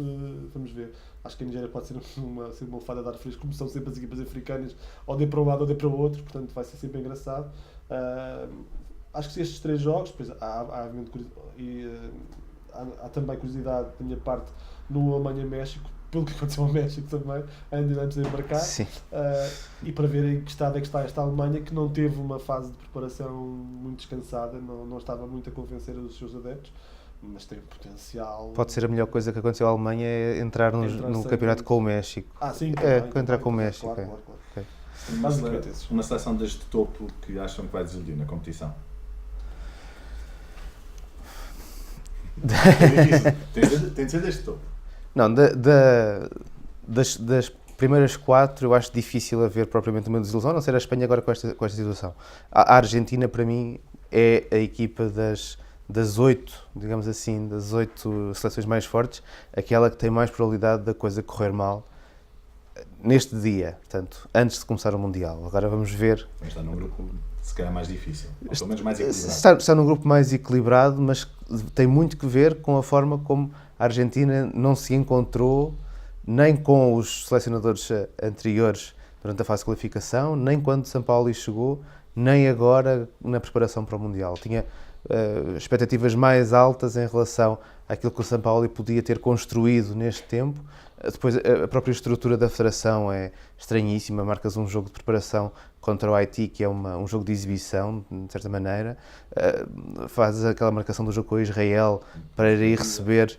C: vamos ver. Acho que a Nigéria pode ser uma fada de ar fresco, como são sempre as equipas africanas, ou de para um lado ou de para o outro, portanto vai ser sempre engraçado. Acho que se estes três jogos, depois há também curiosidade da minha parte no Alemanha-México, pelo que aconteceu ao México também, ainda antes de embarcar, e para ver em que estado é que está esta Alemanha, que não teve uma fase de preparação muito descansada, não estava muito a convencer os seus adeptos, mas tem potencial.
B: Pode ser a melhor coisa que aconteceu à Alemanha é entrar no campeonato com o México.
C: Sim,
B: entrar com o México.
C: Claro.
B: Okay.
A: Uma seleção deste topo que acham que vai desiludir na competição? Tem de ser deste topo.
B: Não, das primeiras 4 eu acho difícil haver propriamente uma desilusão, a não ser a Espanha agora com esta situação. A Argentina, para mim, é a equipa das 8, digamos assim, das 8 seleções mais fortes, aquela que tem mais probabilidade da coisa correr mal neste dia, portanto, antes de começar o Mundial. Agora vamos ver.
A: Mas está num grupo, se calhar, mais difícil, ou pelo menos mais equilibrado.
B: Está num grupo mais equilibrado, mas tem muito que ver com a forma como a Argentina não se encontrou nem com os selecionadores anteriores durante a fase de qualificação, nem quando São Paulo chegou, nem agora na preparação para o Mundial. Tinha expectativas mais altas em relação àquilo que o São Paulo podia ter construído neste tempo. Depois, a própria estrutura da federação é estranhíssima. Marcas um jogo de preparação contra o Haiti, que é um jogo de exibição, de certa maneira. Fazes aquela marcação do jogo com Israel para ir receber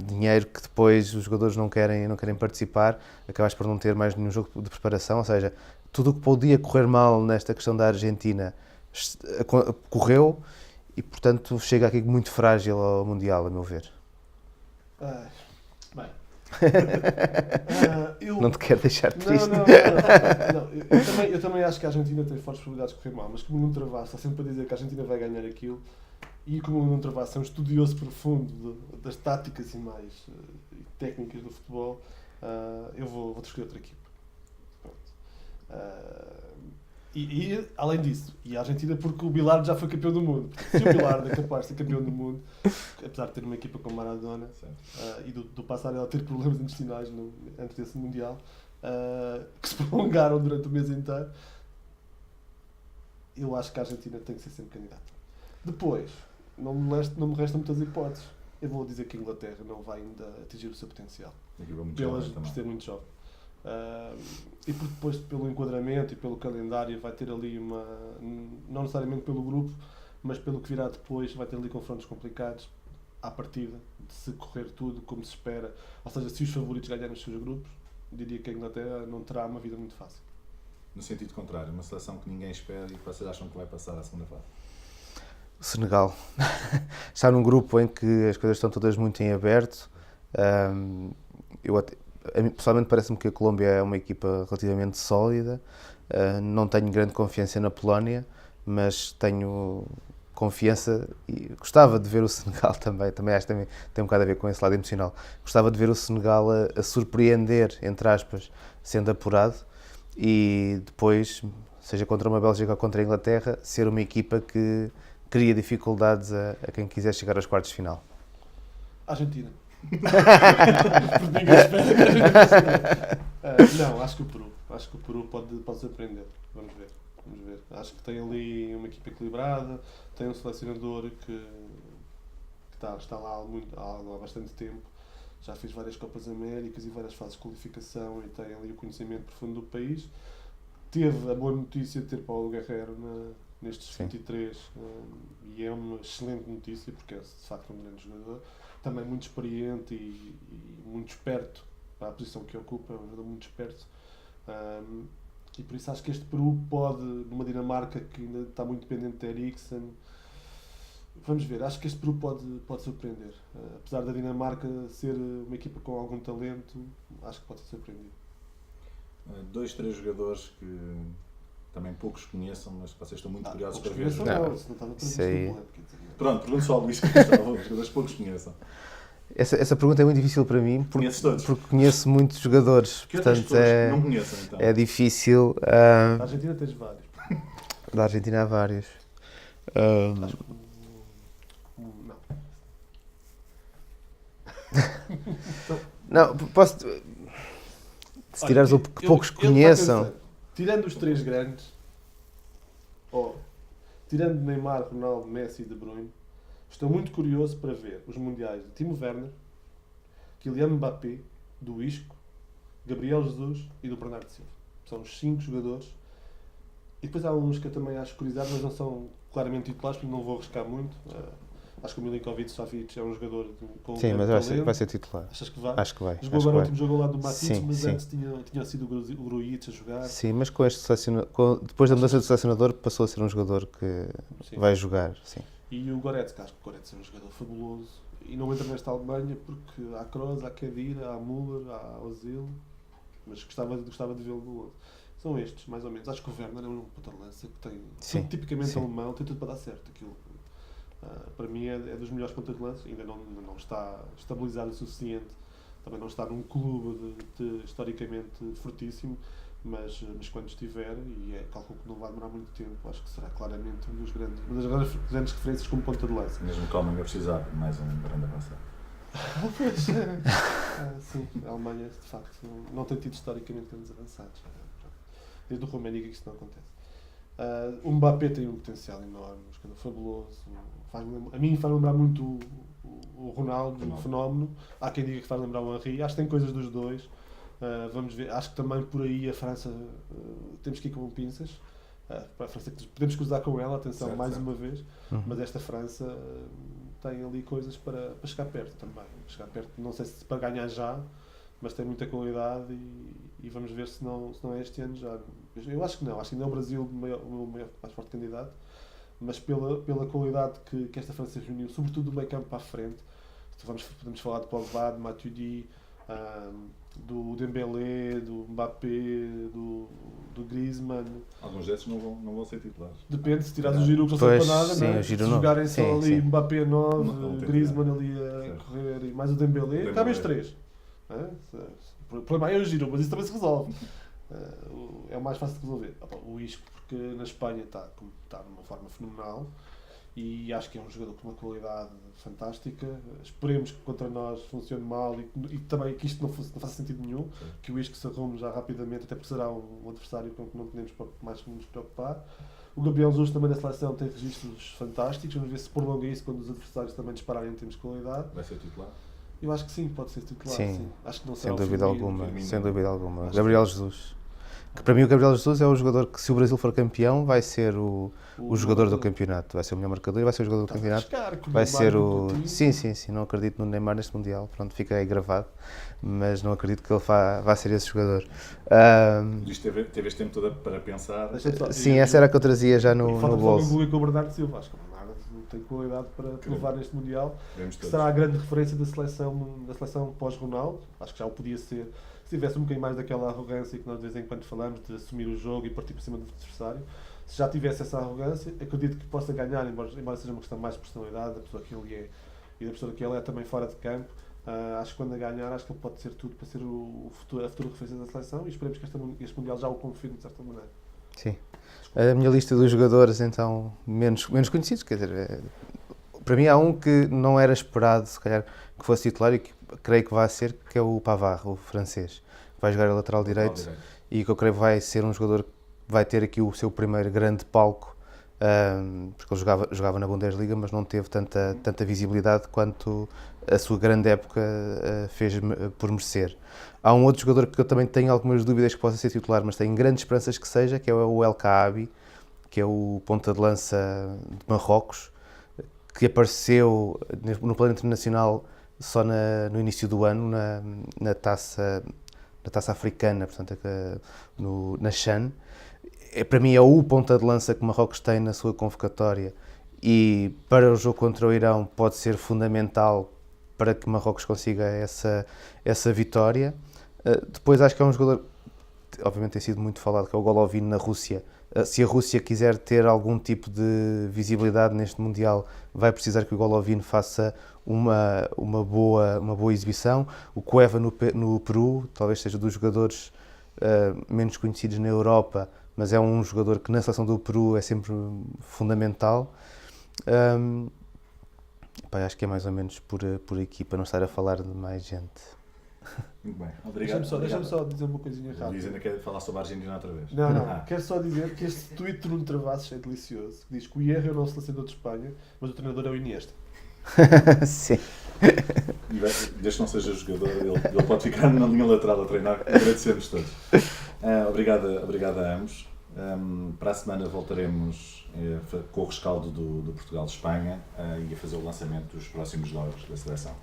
B: dinheiro que depois os jogadores não querem participar. Acabas por não ter mais nenhum jogo de preparação. Ou seja, tudo o que podia correr mal nesta questão da Argentina correu e, portanto, chega aqui muito frágil ao Mundial, a meu ver.
C: Bem,
B: não te quero deixar triste.
C: Não. Eu também acho que a Argentina tem fortes probabilidades de correr mal, mas como o Nuno Travasso está sempre a dizer que a Argentina vai ganhar aquilo, e como o Nuno Travasso é um estudioso profundo das táticas e mais técnicas do futebol, eu vou escolher outra equipa. E além disso, e a Argentina porque o Bilardo já foi campeão do mundo. Se o Bilardo é capaz de ser campeão do mundo, apesar de ter uma equipa como Maradona e do Passarella ter problemas intestinais antes desse Mundial, que se prolongaram durante o mês inteiro, eu acho que a Argentina tem que ser sempre candidata. Depois, não me restam muitas hipóteses. Eu vou dizer que a Inglaterra não vai ainda atingir o seu potencial. Por ser muito jovem. E porque depois, pelo enquadramento e pelo calendário, vai ter ali não necessariamente pelo grupo, mas pelo que virá depois, vai ter ali confrontos complicados à partida, de se correr tudo como se espera. Ou seja, se os favoritos ganharem os seus grupos, diria que a Inglaterra não terá uma vida muito fácil.
A: no sentido contrário, uma seleção que ninguém espera e que vocês acham que vai passar à segunda fase?
B: O Senegal está num grupo em que as coisas estão todas muito em aberto. A mim, pessoalmente, parece-me que a Colômbia é uma equipa relativamente sólida. Não tenho grande confiança na Polónia, mas tenho confiança e gostava de ver o Senegal também acho que tem um bocado a ver com esse lado emocional. Gostava de ver o Senegal a surpreender, entre aspas, sendo apurado, e depois, seja contra uma Bélgica ou contra a Inglaterra, ser uma equipa que cria dificuldades a quem quiser chegar aos quartos de final.
C: Argentina. Porque ninguém espera que a Argentina chegue. Não, acho que o Peru pode surpreender. Vamos ver. Acho que tem ali uma equipa equilibrada, tem um selecionador que está lá há bastante tempo, já fez várias Copas Américas e várias fases de qualificação e tem ali o conhecimento profundo do país. Teve a boa notícia de ter Paulo Guerreiro nestes 23 e é uma excelente notícia porque é de facto um grande jogador, também muito experiente e muito esperto para a posição que ocupa, é um jogador muito esperto. E por isso acho que este Peru pode, numa Dinamarca que ainda está muito dependente de Eriksen, vamos ver, acho que este Peru pode surpreender. Apesar da Dinamarca ser uma equipa com algum talento, acho que pode ser surpreendido.
A: 2, 3 jogadores que também poucos conheçam, mas que vocês estão muito curiosos para ver.
C: Não, isso não estava previsto no plano.
A: Pronto, pergunto só ao Luís que estava, os jogadores poucos conheçam.
B: Essa pergunta é muito difícil para mim porque conheço muitos jogadores,
A: que
B: portanto
A: não conheçam, então?
B: É difícil.
C: Da Argentina tens vários.
B: Da Argentina há vários.
C: Acho que não.
B: Não, posso. Se tirares o que poucos conheçam.
C: Tirando os 3 grandes, tirando Neymar, Ronaldo, Messi e De Bruyne, estou muito curioso para ver os mundiais de Timo Werner, Kylian Mbappé, do Isco, Gabriel Jesus e do Bernardo Silva. São os 5 jogadores. E depois há uns que eu também acho curiosidade, mas não são claramente titulares, porque não vou arriscar muito. Acho que o Milinkovic-Savic é um jogador com
B: sim, mas vai ser titular.
C: Achas que vai?
B: Acho que vai.
C: Jogou agora o último jogo ao lado do Matic, mas
B: sim.
C: antes tinha sido o Grujic a jogar.
B: Sim, mas depois da mudança do selecionador passou a ser um jogador que vai jogar. Sim.
C: E o Goretzka, acho que o Goretzka é um jogador fabuloso e não entra nesta Alemanha porque há Kroos, há Khedira, há Müller, há Ozil, mas gostava de vê-lo no outro. São estes, mais ou menos. Acho que o Werner é um ponta-de-lança que tem tipicamente alemão, tem tudo para dar certo. Aquilo, para mim é dos melhores ponta-de-lança, ainda não está estabilizado o suficiente, também não está num clube historicamente fortíssimo, mas quando estiver, e calculo que não vai demorar muito tempo, acho que será claramente uma das grandes referências como ponta-de-lança.
A: Mesmo que a Alemanha precisar de mais um grande avançado.
C: Sim, a Alemanha de facto não tem tido historicamente grandes avançados. Desde o Rummenigge que isso não acontece. O Mbappé tem um potencial enorme, um jogador fabuloso. A mim faz lembrar muito o Ronaldo, um fenómeno. Há quem diga que faz lembrar o Henry. Acho que tem coisas dos dois. Vamos ver. Acho que também por aí a França temos que ir com pinças. A França podemos cruzar com ela, atenção, certo. Uma vez. Mas esta França tem ali coisas para chegar perto também. Chegar perto, não sei se para ganhar já, mas tem muita qualidade e vamos ver se não é este ano já. Eu acho que não, acho que ainda é o Brasil o meu mais forte candidato, mas pela qualidade que esta França reuniu, sobretudo do meio campo para a frente. Podemos falar de Pogba, de Matuidi, do Dembélé, do Mbappé, do Griezmann.
A: Alguns desses não vão ser titulares.
C: Depende, se tirares o Giroud que não serve para nada,
B: sim,
C: não é? Se jogarem só ali Mbappé 9, Griezmann ali a correr e mais o Dembélé, cabem os 3. O problema é o Giroud, mas isso também se resolve. É o mais fácil de resolver. O Isco, porque na Espanha está numa forma fenomenal e acho que é um jogador com uma qualidade fantástica. Esperemos que contra nós funcione mal e também que isto não faça sentido nenhum. Sim. Que o Isco se arrume já rapidamente, até porque será um adversário com que não podemos mais nos preocupar. O Gabriel Jesus também na seleção tem registros fantásticos. Vamos ver se prolonga isso quando os adversários também dispararem em termos de qualidade.
A: Vai ser titular?
C: Eu acho que sim, pode ser titular. Sim. Acho que não será
B: sem dúvida alguma. Gabriel Jesus. Que para mim o Gabriel Jesus é o jogador que, se o Brasil for campeão, vai ser o jogador do campeonato. Vai ser o melhor marcador e vai ser o jogador do campeonato. Vai ser o... Sim, não acredito no Neymar neste Mundial. Pronto, fica aí gravado. Mas não acredito que ele vá ser esse jogador.
A: Teve este tempo todo para pensar.
B: Sim, essa era a que eu trazia já no bolso.
C: Falta com o Bernardo Silva. Acho que o Bernardo não tem qualidade para levar neste Mundial. Que será a grande referência da seleção pós-Ronaldo. Acho que já o podia ser. Se tivesse um bocadinho mais daquela arrogância que nós de vez em quando falamos, de assumir o jogo e partir por cima do adversário, se já tivesse essa arrogância, acredito que possa ganhar, embora seja uma questão mais de personalidade, da pessoa que ele é e da pessoa que ele é também fora de campo. Acho que quando a ganhar, acho que ele pode ser tudo para ser a futura referência da seleção e esperemos que este Mundial já o confirme de certa maneira.
B: Sim. A minha lista dos jogadores, então, menos conhecidos, quer dizer, para mim há um que não era esperado, se calhar, que fosse titular e que creio que vai ser, que é o Pavard, o francês, que vai jogar a lateral direito e que eu creio que vai ser um jogador que vai ter aqui o seu primeiro grande palco, porque ele jogava na Bundesliga, mas não teve tanta visibilidade quanto a sua grande época fez por merecer. Há um outro jogador que eu também tenho algumas dúvidas que possa ser titular, mas tenho grandes esperanças que seja, que é o El Kaabi, que é o ponta de lança de Marrocos, que apareceu no plano internacional só no início do ano, na taça africana, portanto, na CHAN. Para mim é o ponta de lança que Marrocos tem na sua convocatória e para o jogo contra o Irão pode ser fundamental para que Marrocos consiga essa vitória. Depois acho que é um jogador, obviamente tem sido muito falado, que é o Golovin na Rússia. Se a Rússia quiser ter algum tipo de visibilidade neste Mundial, vai precisar que o Golovin faça uma boa exibição. O Cueva no Peru, talvez seja dos jogadores menos conhecidos na Europa, mas é um jogador que na seleção do Peru é sempre fundamental. Acho que é mais ou menos por aqui, para não estar a falar de mais gente.
A: Muito bem, obrigado.
C: Deixa-me só dizer uma coisinha rápida.
A: Luís ainda quer falar sobre a Argentina outra vez.
C: Não. Quero só dizer que este tweet de Nuno Travassos é delicioso. Que diz que o Hierro é o nosso selecionador de Espanha, mas o treinador é o Iniesta.
B: Sim.
A: Desde que não seja jogador, ele pode ficar na linha lateral a treinar. Agradecemos todos. Obrigado a ambos. Para a semana voltaremos com o rescaldo do Portugal-Espanha e a fazer o lançamento dos próximos jogos da seleção.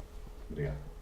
A: Obrigado.